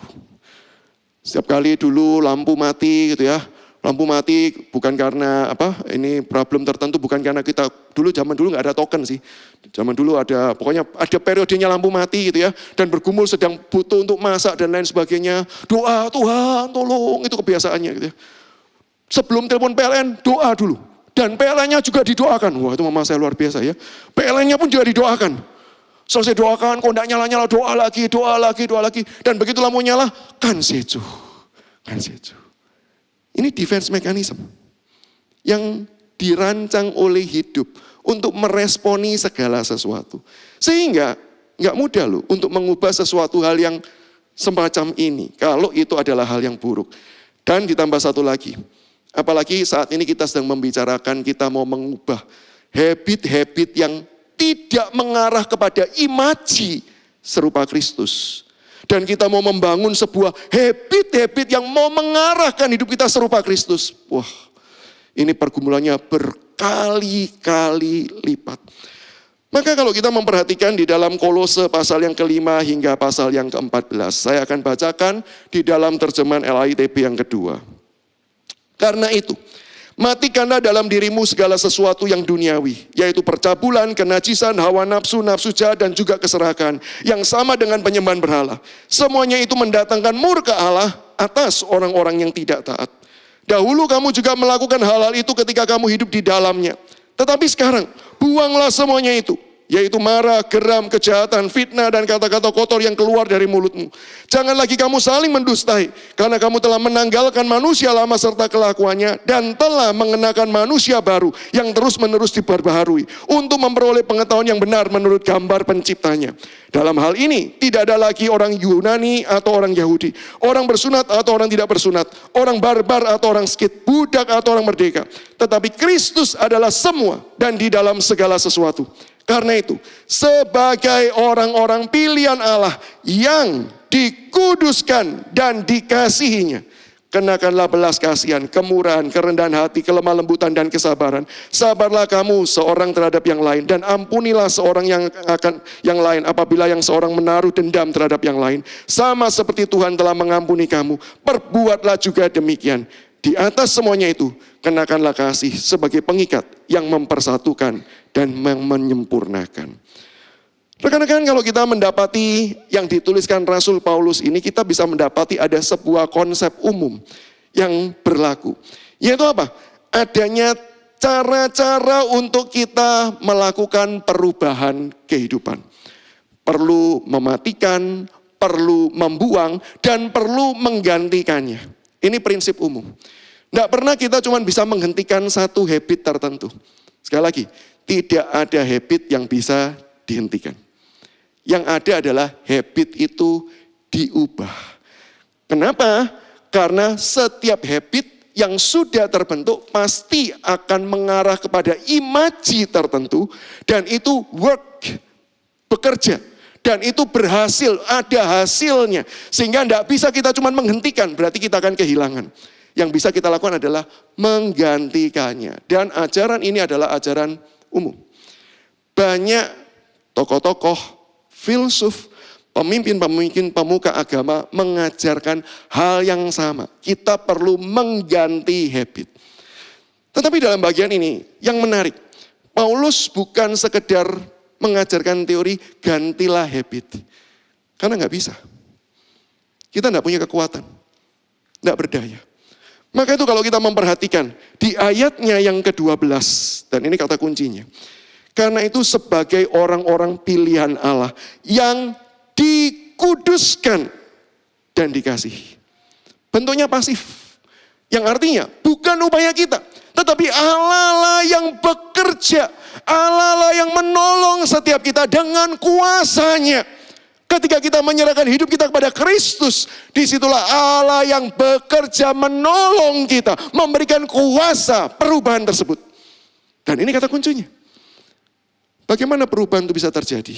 S4: Setiap kali dulu lampu mati gitu ya. Lampu mati bukan karena ini problem tertentu, bukan karena kita zaman dulu nggak ada token sih. Zaman dulu pokoknya ada periodenya lampu mati gitu ya. Dan bergumul sedang butuh untuk masak dan lain sebagainya. Doa, Tuhan tolong, itu kebiasaannya gitu ya. Sebelum telepon PLN, doa dulu. Dan PLN-nya juga didoakan. Wah itu mama saya luar biasa ya. PLN-nya pun juga didoakan. Selesai doakan, kok enggak nyala-nyala, doa lagi, doa lagi, doa lagi. Dan begitu lampu nyala, kan seju, kan seju. Ini defense mechanism yang dirancang oleh hidup untuk meresponi segala sesuatu. Sehingga nggak mudah loh untuk mengubah sesuatu hal yang semacam ini. Kalau itu adalah hal yang buruk. Dan ditambah satu lagi. Apalagi saat ini kita sedang membicarakan kita mau mengubah habit-habit yang tidak mengarah kepada imaji serupa Kristus. Dan kita mau membangun sebuah habit-habit yang mau mengarahkan hidup kita serupa Kristus. Wah, ini pergumulannya berkali-kali lipat. Maka kalau kita memperhatikan di dalam Kolose pasal yang ke-5 hingga pasal yang ke-14. Saya akan bacakan di dalam terjemahan LITB yang kedua. Karena itu, matikanlah dalam dirimu segala sesuatu yang duniawi, yaitu percabulan, kenajisan, hawa nafsu, nafsu jahat, dan juga keserakahan, yang sama dengan penyembahan berhala. Semuanya itu mendatangkan murka Allah atas orang-orang yang tidak taat. Dahulu kamu juga melakukan hal-hal itu ketika kamu hidup di dalamnya. Tetapi sekarang, buanglah semuanya itu, yaitu marah, geram, kejahatan, fitnah, dan kata-kata kotor yang keluar dari mulutmu. Jangan lagi kamu saling mendustai, karena kamu telah menanggalkan manusia lama serta kelakuannya, dan telah mengenakan manusia baru yang terus-menerus diperbaharui, untuk memperoleh pengetahuan yang benar menurut gambar penciptanya. Dalam hal ini, tidak ada lagi orang Yunani atau orang Yahudi, orang bersunat atau orang tidak bersunat, orang barbar atau orang skit, budak atau orang merdeka. Tetapi Kristus adalah semua dan di dalam segala sesuatu. Karena itu, sebagai orang-orang pilihan Allah yang dikuduskan dan dikasihinya, kenakanlah belas kasihan, kemurahan, kerendahan hati, kelemah lembutan, dan kesabaran. Sabarlah kamu seorang terhadap yang lain, dan ampunilah seorang yang lain apabila yang seorang menaruh dendam terhadap yang lain. Sama seperti Tuhan telah mengampuni kamu, perbuatlah juga demikian. Di atas semuanya itu, kenakanlah kasih sebagai pengikat yang mempersatukan dan menyempurnakan. Rekan-rekan, kalau kita mendapati yang dituliskan Rasul Paulus ini, kita bisa mendapati ada sebuah konsep umum yang berlaku. Yaitu apa? Adanya cara-cara untuk kita melakukan perubahan kehidupan. Perlu mematikan, perlu membuang, dan perlu menggantikannya. Ini prinsip umum. Tidak pernah kita cuma bisa menghentikan satu habit tertentu. Sekali lagi, tidak ada habit yang bisa dihentikan. Yang ada adalah habit itu diubah. Kenapa? Karena setiap habit yang sudah terbentuk pasti akan mengarah kepada imaji tertentu. Dan itu bekerja. Dan itu berhasil, ada hasilnya. Sehingga tidak bisa kita cuma menghentikan, berarti kita akan kehilangan. Yang bisa kita lakukan adalah menggantikannya. Dan ajaran ini adalah ajaran umum. Banyak tokoh-tokoh, filsuf, pemimpin-pemimpin pemuka agama mengajarkan hal yang sama. Kita perlu mengganti habit. Tetapi dalam bagian ini, yang menarik, Paulus bukan sekedar mengajarkan teori gantilah habit. Karena nggak bisa. Kita nggak punya kekuatan. Nggak berdaya. Maka itu kalau kita memperhatikan di ayatnya yang ke-12. Dan ini kata kuncinya. Karena itu sebagai orang-orang pilihan Allah yang dikuduskan dan dikasihi. Bentuknya pasif. Yang artinya bukan upaya kita. Tetapi Allah lah yang bekerja. Allah lah yang menolong setiap kita dengan kuasanya. Ketika kita menyerahkan hidup kita kepada Kristus, disitulah Allah yang bekerja menolong kita. Memberikan kuasa perubahan tersebut. Dan ini kata kuncinya. Bagaimana perubahan itu bisa terjadi?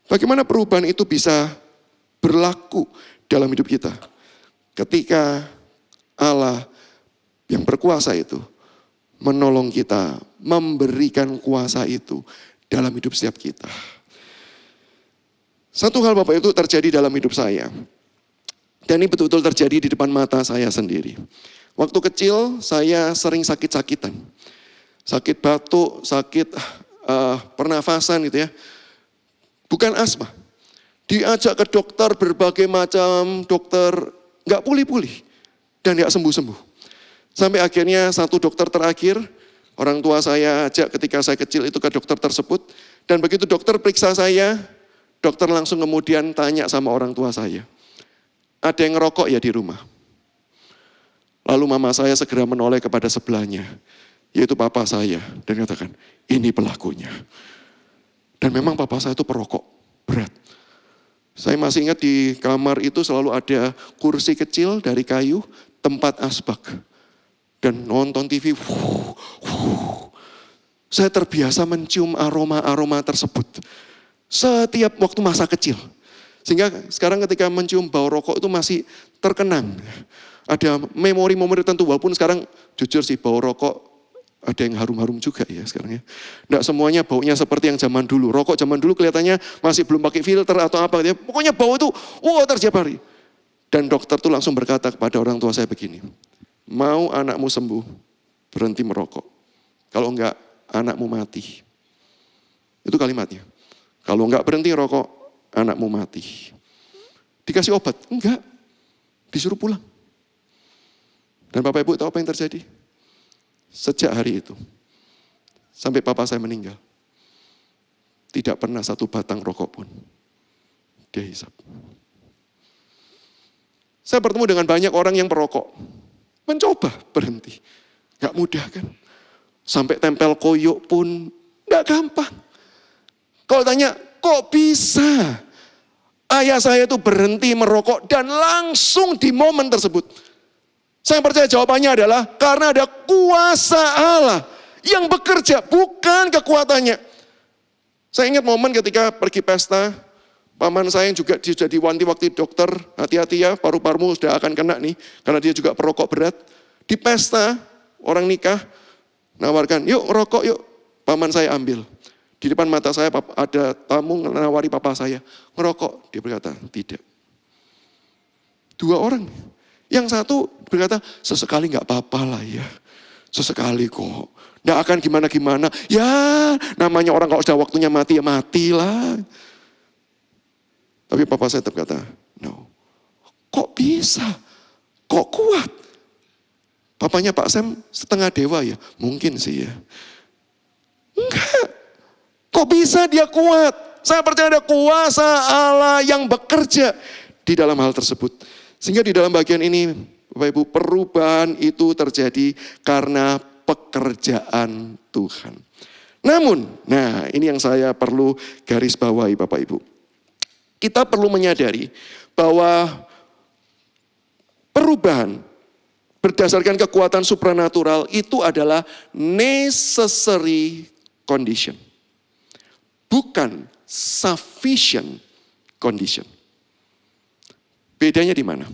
S4: Bagaimana perubahan itu bisa berlaku dalam hidup kita? Ketika Allah yang berkuasa itu menolong kita, memberikan kuasa itu dalam hidup setiap kita. Satu hal Bapak itu terjadi dalam hidup saya. Dan ini betul-betul terjadi di depan mata saya sendiri. Waktu kecil saya sering sakit-sakitan. Sakit batuk, sakit pernafasan gitu ya. Bukan asma. Diajak ke dokter, berbagai macam dokter, gak pulih-pulih. Dan gak sembuh-sembuh. Sampai akhirnya satu dokter terakhir, orang tua saya ajak ketika saya kecil itu ke dokter tersebut. Dan begitu dokter periksa saya, dokter langsung kemudian tanya sama orang tua saya. Ada yang ngerokok ya di rumah? Lalu mama saya segera menoleh kepada sebelahnya, yaitu papa saya. Dan katakan, ini pelakunya. Dan memang papa saya itu perokok berat. Saya masih ingat di kamar itu selalu ada kursi kecil dari kayu, tempat asbak. Dan nonton TV, saya terbiasa mencium aroma-aroma tersebut. Setiap waktu masa kecil. Sehingga sekarang ketika mencium bau rokok itu masih terkenang. Ada memori-memori tertentu, walaupun sekarang jujur sih bau rokok ada yang harum-harum juga ya sekarang ya. Nggak semuanya baunya seperti yang zaman dulu. Rokok zaman dulu kelihatannya masih belum pakai filter atau apa. Ya. Pokoknya bau itu, tersiap hari. Dan dokter tuh langsung berkata kepada orang tua saya begini. Mau anakmu sembuh, berhenti merokok. Kalau enggak, anakmu mati. Itu kalimatnya. Kalau enggak berhenti rokok, anakmu mati. Dikasih obat? Enggak. Disuruh pulang. Dan Bapak Ibu tahu apa yang terjadi? Sejak hari itu, sampai papa saya meninggal, tidak pernah satu batang rokok pun dia hisap. Saya bertemu dengan banyak orang yang perokok. Mencoba berhenti. Gak mudah kan. Sampai tempel koyok pun gak gampang. Kalau tanya, kok bisa? Ayah saya itu berhenti merokok dan langsung di momen tersebut. Saya percaya jawabannya adalah karena ada kuasa Allah yang bekerja, bukan kekuatannya. Saya ingat momen ketika pergi pesta, paman saya yang juga sudah diwanti-wanti dokter, hati-hati ya, paru-parumu sudah akan kena nih, karena dia juga perokok berat. Di pesta, orang nikah, nawarkan, yuk rokok yuk, paman saya ambil. Di depan mata saya ada tamu menawari papa saya, ngerokok. Dia berkata, tidak. 2 orang. Yang satu berkata, sesekali gak apa-apa lah ya. Sesekali kok. Gak akan gimana-gimana. Ya namanya orang kalau sudah waktunya mati ya matilah. Tapi papa saya tetap kata, no. Kok bisa? Kok kuat? Papanya Pak Sam setengah dewa ya? Mungkin sih ya. Enggak. Kok bisa dia kuat? Saya percaya ada kuasa Allah yang bekerja di dalam hal tersebut. Sehingga di dalam bagian ini, Bapak Ibu, perubahan itu terjadi karena pekerjaan Tuhan. Namun, nah ini yang saya perlu garis bawahi Bapak Ibu. Kita perlu menyadari bahwa perubahan berdasarkan kekuatan supranatural itu adalah necessary condition. Bukan sufficient condition. Bedanya di mana?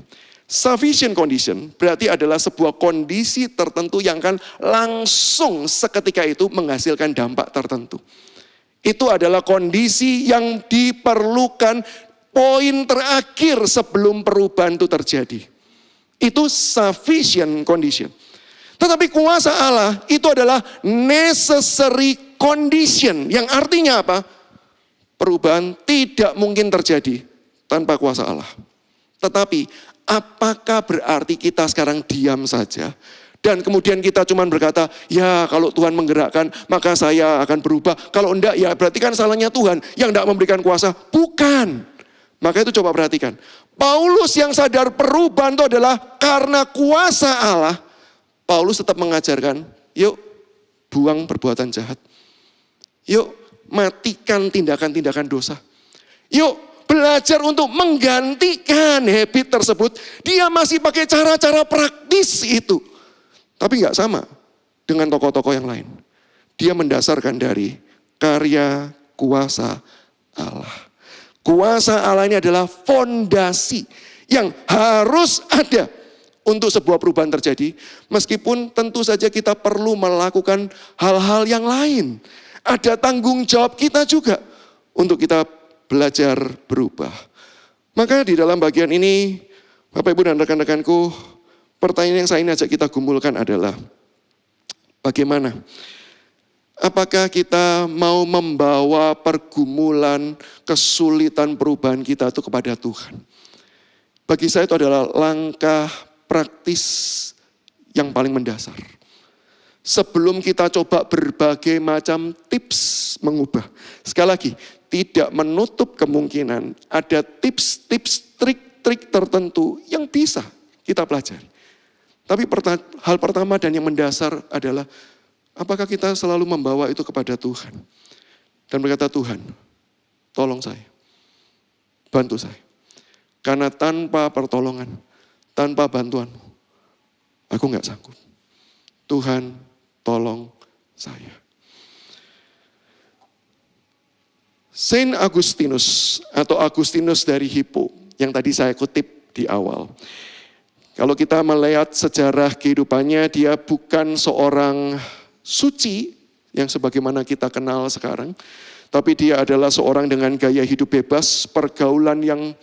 S4: Sufficient condition berarti adalah sebuah kondisi tertentu yang kan langsung seketika itu menghasilkan dampak tertentu. Itu adalah kondisi yang diperlukan poin terakhir sebelum perubahan itu terjadi. Itu sufficient condition. Tetapi kuasa Allah itu adalah necessary condition. Yang artinya apa? Perubahan tidak mungkin terjadi tanpa kuasa Allah. Tetapi apakah berarti kita sekarang diam saja? Dan kemudian kita cuma berkata, ya kalau Tuhan menggerakkan maka saya akan berubah. Kalau enggak ya berarti kan salahnya Tuhan yang enggak memberikan kuasa. Bukan. Maka itu coba perhatikan. Paulus yang sadar perubahan itu adalah karena kuasa Allah. Paulus tetap mengajarkan, yuk buang perbuatan jahat. Yuk matikan tindakan-tindakan dosa. Yuk belajar untuk menggantikan habit tersebut. Dia masih pakai cara-cara praktis itu. Tapi gak sama dengan tokoh-tokoh yang lain. Dia mendasarkan dari karya kuasa Allah. Kuasa Allah ini adalah fondasi yang harus ada untuk sebuah perubahan terjadi. Meskipun tentu saja kita perlu melakukan hal-hal yang lain. Ada tanggung jawab kita juga untuk kita belajar berubah. Maka di dalam bagian ini, Bapak Ibu dan rekan-rekanku, pertanyaan yang saya ingin ajak kita gumulkan adalah, bagaimana? Apakah kita mau membawa pergumulan, kesulitan perubahan kita itu kepada Tuhan? Bagi saya itu adalah langkah praktis yang paling mendasar. Sebelum kita coba berbagai macam tips mengubah. Sekali lagi, tidak menutup kemungkinan ada tips-tips, trik-trik tertentu yang bisa kita pelajari. Tapi hal pertama dan yang mendasar adalah, apakah kita selalu membawa itu kepada Tuhan? Dan berkata, Tuhan, tolong saya, bantu saya. Karena tanpa pertolongan, tanpa bantuanmu, aku gak sanggup. Tuhan, tolong saya. Saint Agustinus atau Agustinus dari Hippo yang tadi saya kutip di awal. Kalau kita melihat sejarah kehidupannya, dia bukan seorang suci yang sebagaimana kita kenal sekarang. Tapi dia adalah seorang dengan gaya hidup bebas, pergaulan yang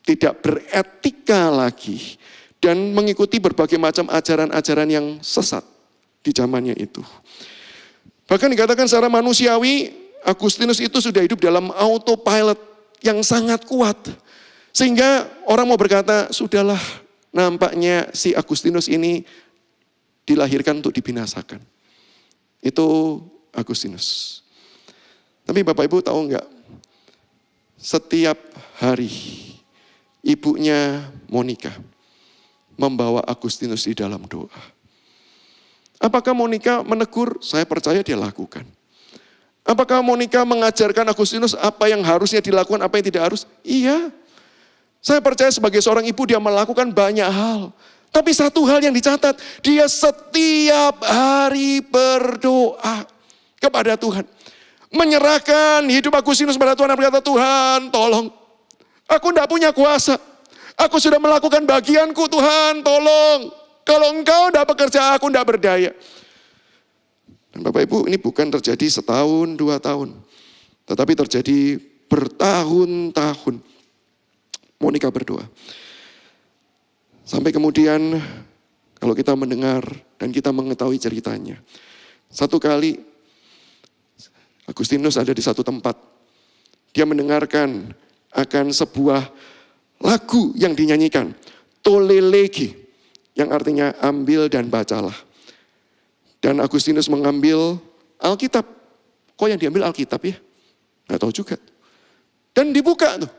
S4: tidak beretika lagi. Dan mengikuti berbagai macam ajaran-ajaran yang sesat di zamannya itu. Bahkan dikatakan secara manusiawi, Agustinus itu sudah hidup dalam autopilot yang sangat kuat. Sehingga orang mau berkata, sudahlah nampaknya si Agustinus ini dilahirkan untuk dibinasakan. Itu Agustinus. Tapi Bapak Ibu tahu enggak? Setiap hari ibunya Monica membawa Agustinus di dalam doa. Apakah Monica menegur? Saya percaya dia lakukan. Apakah Monica mengajarkan Agustinus apa yang harusnya dilakukan, apa yang tidak harus? Iya. Saya percaya sebagai seorang ibu dia melakukan banyak hal. Tapi satu hal yang dicatat, dia setiap hari berdoa kepada Tuhan. Menyerahkan hidup Agustinus pada Tuhan dan berkata, Tuhan tolong. Aku tidak punya kuasa. Aku sudah melakukan bagianku, Tuhan tolong. Kalau engkau tidak bekerja, aku tidak berdaya. Dan Bapak Ibu, ini bukan terjadi setahun, 2 tahun. Tetapi terjadi bertahun-tahun. Monica berdoa. Sampai kemudian kalau kita mendengar dan kita mengetahui ceritanya. Satu kali Agustinus ada di satu tempat. Dia mendengarkan akan sebuah lagu yang dinyanyikan. Tolelegi, yang artinya ambil dan bacalah. Dan Agustinus mengambil Alkitab. Kok yang diambil Alkitab ya? Nggak tahu juga. Dan dibuka tuh.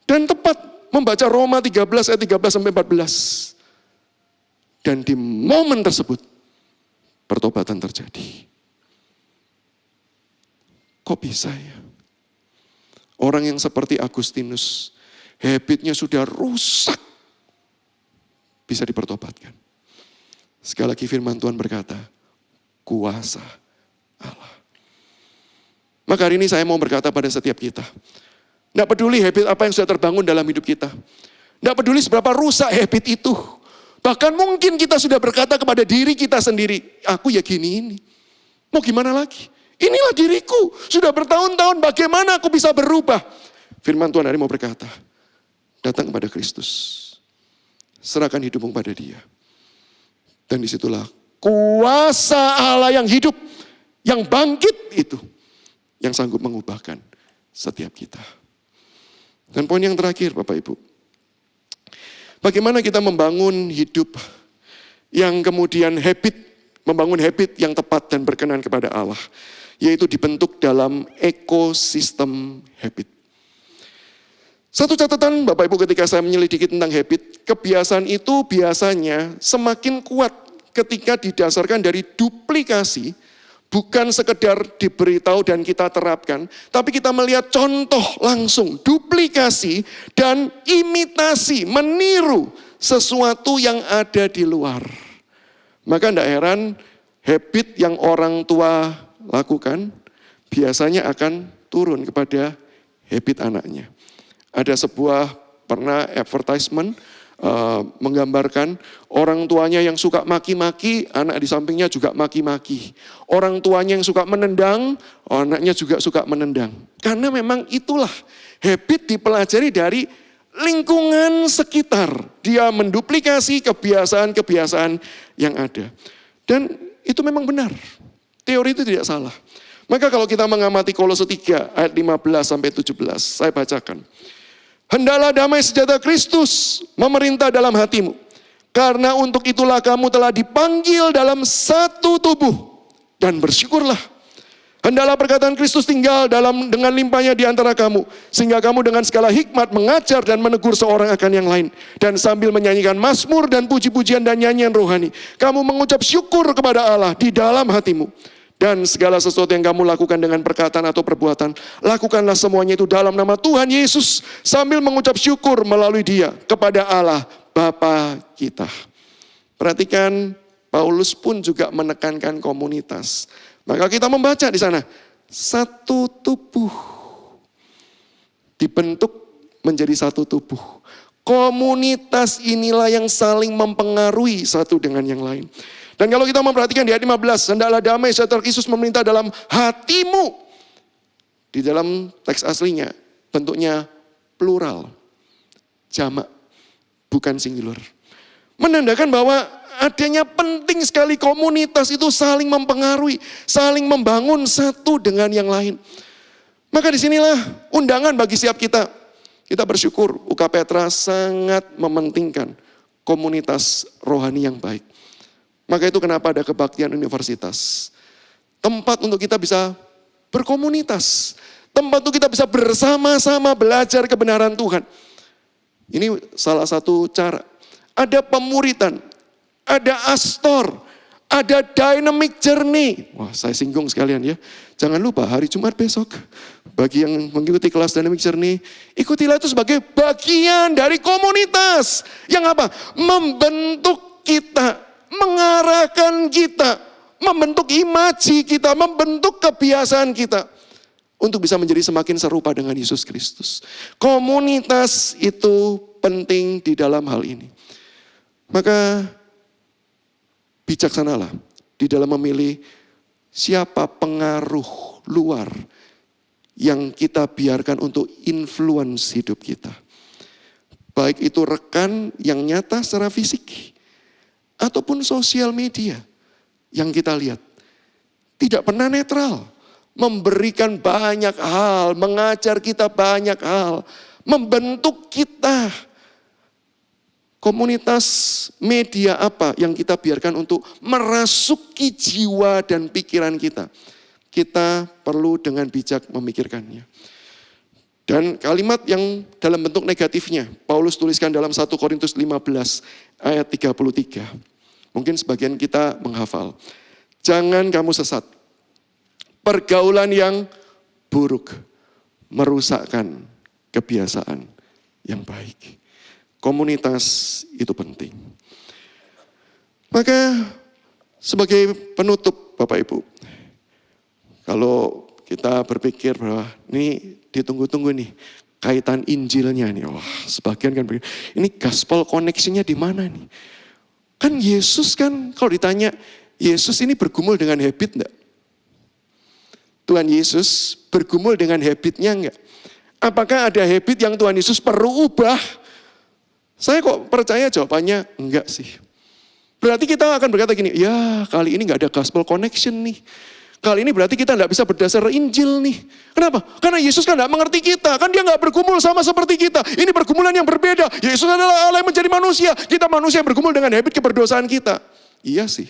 S4: Dan tepat membaca Roma 13 ayat 13 sampai 14. Dan di momen tersebut pertobatan terjadi. Kok bisa ya? Orang yang seperti Agustinus, habitnya sudah rusak, bisa dipertobatkan. Sekali lagi firman Tuhan berkata, kuasa Allah. Maka hari ini saya mau berkata pada setiap kita, tidak peduli habit apa yang sudah terbangun dalam hidup kita. Tidak peduli seberapa rusak habit itu. Bahkan mungkin kita sudah berkata kepada diri kita sendiri, aku ya gini ini. Mau gimana lagi? Inilah diriku, sudah bertahun-tahun bagaimana aku bisa berubah. Firman Tuhan hari mau berkata, datang kepada Kristus. Serahkan hidupmu pada Dia. Dan disitulah kuasa Allah yang hidup, yang bangkit itu, yang sanggup mengubahkan setiap kita. Dan poin yang terakhir Bapak Ibu, bagaimana kita membangun hidup yang kemudian membangun habit yang tepat dan berkenan kepada Allah. Yaitu dibentuk dalam ekosistem habit. Satu catatan Bapak Ibu ketika saya menyelidiki tentang habit, kebiasaan itu biasanya semakin kuat ketika didasarkan dari duplikasi, bukan sekedar diberitahu dan kita terapkan, tapi kita melihat contoh langsung, duplikasi dan imitasi, meniru sesuatu yang ada di luar. Maka tidak heran habit yang orang tua lakukan biasanya akan turun kepada habit anaknya. Ada sebuah pernah advertisement menggambarkan orang tuanya yang suka maki-maki, anak di sampingnya juga maki-maki. Orang tuanya yang suka menendang, anaknya juga suka menendang. Karena memang itulah habit dipelajari dari lingkungan sekitar. Dia menduplikasi kebiasaan-kebiasaan yang ada. Dan itu memang benar. Teori itu tidak salah. Maka kalau kita mengamati Kolose 3 ayat 15 sampai 17, saya bacakan. Hendaklah damai sejahtera Kristus memerintah dalam hatimu. Karena untuk itulah kamu telah dipanggil dalam satu tubuh. Dan bersyukurlah. Hendaklah perkataan Kristus tinggal dengan limpahnya di antara kamu. Sehingga kamu dengan segala hikmat mengajar dan menegur seorang akan yang lain. Dan sambil menyanyikan mazmur dan puji-pujian dan nyanyian rohani. Kamu mengucap syukur kepada Allah di dalam hatimu. Dan segala sesuatu yang kamu lakukan dengan perkataan atau perbuatan, lakukanlah semuanya itu dalam nama Tuhan Yesus, sambil mengucap syukur melalui Dia kepada Allah Bapa kita. Perhatikan, Paulus pun juga menekankan komunitas. Maka kita membaca di sana, satu tubuh dibentuk menjadi satu tubuh. Komunitas inilah yang saling mempengaruhi satu dengan yang lain. Dan kalau kita memperhatikan di ayat 15, hendaklah damai sejahtera Kristus memerintah dalam hatimu. Di dalam teks aslinya, bentuknya plural, jamak, bukan singular. Menandakan bahwa adanya penting sekali komunitas itu saling mempengaruhi, saling membangun satu dengan yang lain. Maka disinilah undangan bagi setiap kita. Kita bersyukur UK Petra sangat mementingkan komunitas rohani yang baik. Maka itu kenapa ada kebaktian universitas. Tempat untuk kita bisa berkomunitas. Tempat untuk kita bisa bersama-sama belajar kebenaran Tuhan. Ini salah satu cara. Ada pemuritan, ada astor, ada dynamic journey. Wah, saya singgung sekalian ya. Jangan lupa hari Jumat besok, bagi yang mengikuti kelas dynamic journey, ikutilah itu sebagai bagian dari komunitas. Yang apa? Membentuk kita. Mengarahkan kita, membentuk imaji kita, membentuk kebiasaan kita untuk bisa menjadi semakin serupa dengan Yesus Kristus. Komunitas itu penting di dalam hal ini. Maka bijaksanalah di dalam memilih siapa pengaruh luar yang kita biarkan untuk influence hidup kita. Baik itu rekan yang nyata secara fisik, ataupun sosial media yang kita lihat. Tidak pernah netral. Memberikan banyak hal, mengajar kita banyak hal, membentuk kita. Komunitas media apa yang kita biarkan untuk merasuki jiwa dan pikiran kita. Kita perlu dengan bijak memikirkannya. Dan kalimat yang dalam bentuk negatifnya, Paulus tuliskan dalam 1 Korintus 15 ayat 33. Mungkin sebagian kita menghafal. Jangan kamu sesat. Pergaulan yang buruk merusakkan kebiasaan yang baik. Komunitas itu penting. Maka sebagai penutup Bapak Ibu, kalau kita berpikir bahwa ini ditunggu-tunggu nih, kaitan Injilnya nih. Wah, sebagian kan begini, ini gospel connection-nya di mana nih? Kan Yesus kan, kalau ditanya, Yesus ini bergumul dengan habit enggak? Tuhan Yesus bergumul dengan habitnya enggak? Apakah ada habit yang Tuhan Yesus perlu ubah? Saya kok percaya jawabannya enggak sih. Berarti kita akan berkata gini, ya kali ini enggak ada gospel connection nih. Kali ini berarti kita tidak bisa berdasar Injil nih. Kenapa? Karena Yesus kan tidak mengerti kita. Kan dia nggak bergumul sama seperti kita. Ini pergumulan yang berbeda. Yesus adalah Allah yang menjadi manusia. Kita manusia yang bergumul dengan habit keberdosaan kita. Iya sih.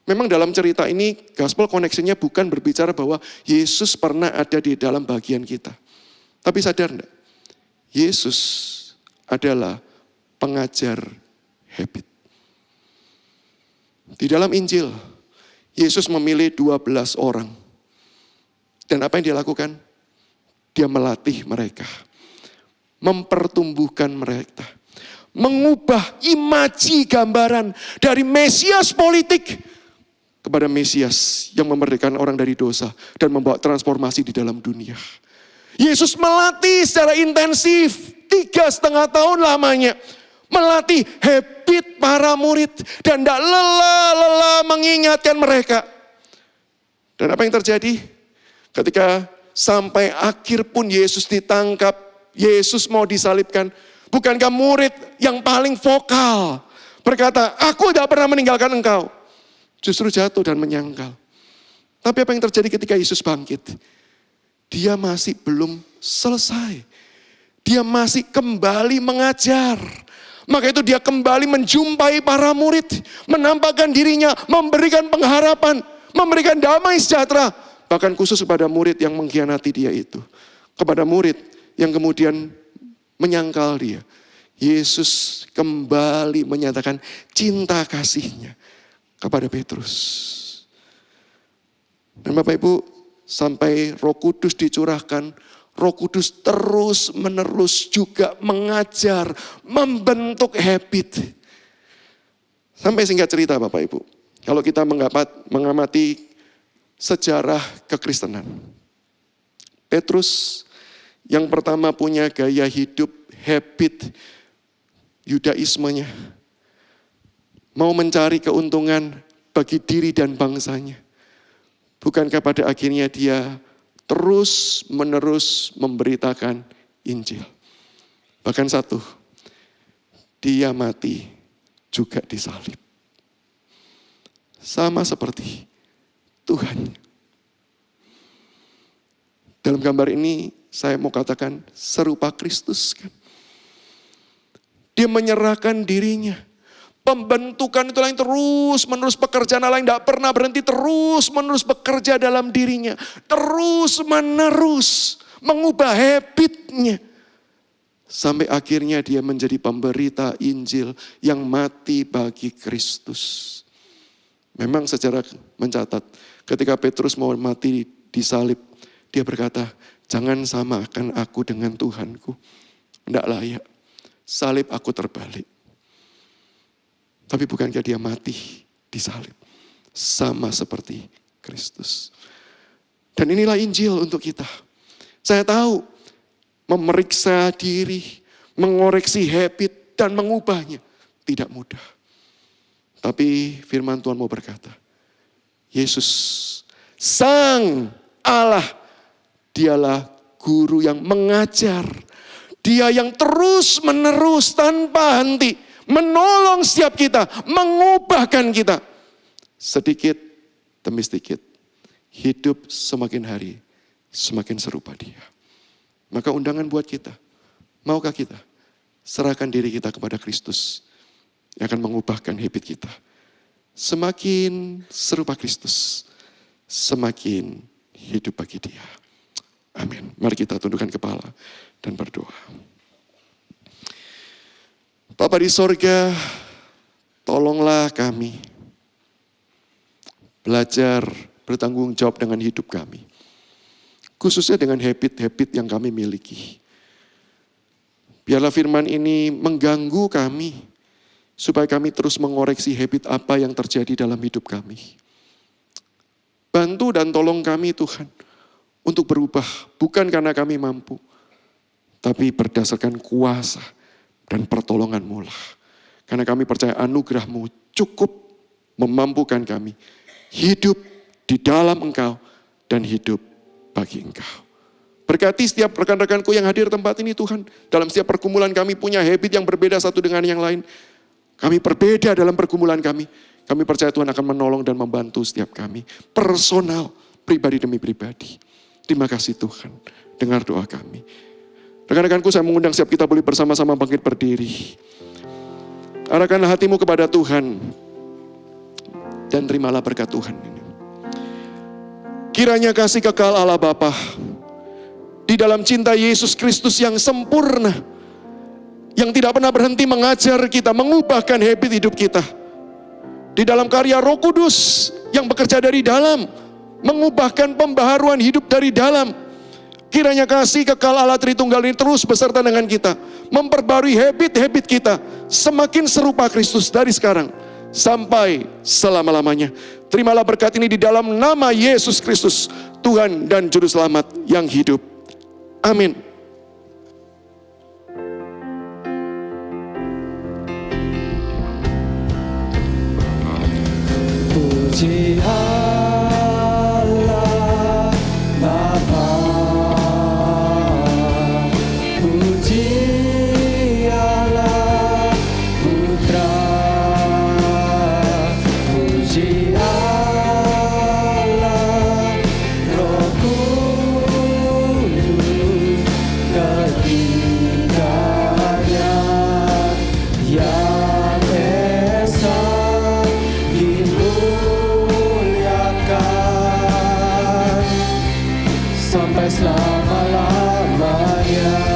S4: Memang dalam cerita ini gospel connection-nya bukan berbicara bahwa Yesus pernah ada di dalam bagian kita. Tapi sadar enggak? Yesus adalah pengajar habit. Di dalam Injil, Yesus memilih 12 orang. Dan apa yang dia lakukan? Dia melatih mereka. Mempertumbuhkan mereka. Mengubah imaji gambaran dari Mesias politik kepada Mesias yang memerdekakan orang dari dosa dan membawa transformasi di dalam dunia. Yesus melatih secara intensif 3,5 tahun lamanya. Melatih habit para murid. Dan tidak lelah-lelah mengingatkan mereka. Dan apa yang terjadi? Ketika sampai akhir pun Yesus ditangkap. Yesus mau disalibkan. Bukankah murid yang paling vokal berkata, aku tidak pernah meninggalkan engkau. Justru jatuh dan menyangkal. Tapi apa yang terjadi ketika Yesus bangkit? Dia masih belum selesai. Dia masih kembali mengajar. Maka itu dia kembali menjumpai para murid. Menampakkan dirinya, memberikan pengharapan, memberikan damai sejahtera. Bahkan khusus kepada murid yang mengkhianati dia itu. Kepada murid yang kemudian menyangkal dia. Yesus kembali menyatakan cinta kasihnya kepada Petrus. Dan Bapak Ibu, sampai Roh Kudus dicurahkan, Roh Kudus terus menerus juga mengajar, membentuk habit. Sampai singkat cerita Bapak Ibu, kalau kita mengamati sejarah kekristenan. Petrus yang pertama punya gaya hidup, habit, Yudaismenya. Mau mencari keuntungan bagi diri dan bangsanya. Bukankah pada akhirnya dia terus menerus memberitakan Injil. Bahkan satu, dia mati juga disalib. Sama seperti Tuhan. Dalam gambar ini saya mau katakan serupa Kristus kan. Dia menyerahkan dirinya. Pembentukan itulah yang terus menerus pekerjaan Allah yang tidak pernah berhenti. Terus menerus bekerja dalam dirinya. Terus menerus mengubah habitnya. Sampai akhirnya dia menjadi pemberita Injil yang mati bagi Kristus. Memang sejarah mencatat ketika Petrus mau mati disalib. Dia berkata, jangan samakan aku dengan Tuhanku. Tidak layak. Salib aku terbalik. Tapi bukankah dia mati disalib? Sama seperti Kristus. Dan inilah Injil untuk kita. Saya tahu memeriksa diri, mengoreksi habit dan mengubahnya tidak mudah. Tapi firman Tuhan mau berkata, Yesus Sang Allah, dialah guru yang mengajar Dia yang terus menerus tanpa henti menolong setiap kita, mengubahkan kita. Sedikit demi sedikit, hidup semakin hari semakin serupa Dia. Maka undangan buat kita, maukah kita serahkan diri kita kepada Kristus yang akan mengubahkan habit kita. Semakin serupa Kristus, semakin hidup bagi Dia. Amin. Mari kita tundukkan kepala dan berdoa. Bapa di sorga, tolonglah kami belajar bertanggung jawab dengan hidup kami. Khususnya dengan habit-habit yang kami miliki. Biarlah firman ini mengganggu kami, supaya kami terus mengoreksi habit apa yang terjadi dalam hidup kami. Bantu dan tolong kami Tuhan, untuk berubah, bukan karena kami mampu, tapi berdasarkan kuasa dan pertolongan-Mu lah. Karena kami percaya anugerah-Mu cukup memampukan kami hidup di dalam Engkau dan hidup bagi Engkau. Berkati setiap rekan-rekanku yang hadir tempat ini Tuhan. Dalam setiap pergumulan kami punya habit yang berbeda satu dengan yang lain. Kami berbeda dalam pergumulan kami. Kami percaya Tuhan akan menolong dan membantu setiap kami. Personal, pribadi demi pribadi. Terima kasih Tuhan, dengar doa kami. Rekan-rekanku, saya mengundang setiap kita boleh bersama-sama bangkit berdiri. Arahkanlah hatimu kepada Tuhan dan terimalah berkat Tuhan ini. Kiranya kasih kekal Allah Bapa di dalam cinta Yesus Kristus yang sempurna, yang tidak pernah berhenti mengajar kita, mengubahkan habit hidup kita. Di dalam karya Roh Kudus yang bekerja dari dalam, mengubahkan pembaharuan hidup dari dalam. Kiranya kasih kekal Allah Tritunggal ini terus beserta dengan kita, memperbarui habit-habit kita, semakin serupa Kristus dari sekarang sampai selama-lamanya. Terimalah berkat ini di dalam nama Yesus Kristus, Tuhan dan Juru Selamat yang hidup. Amin.
S1: Puji Allah Bapa, puji Allah Putra, puji Allah Roh Kudus, ketiganya yang esa dimuliakan sampai selama-lamanya.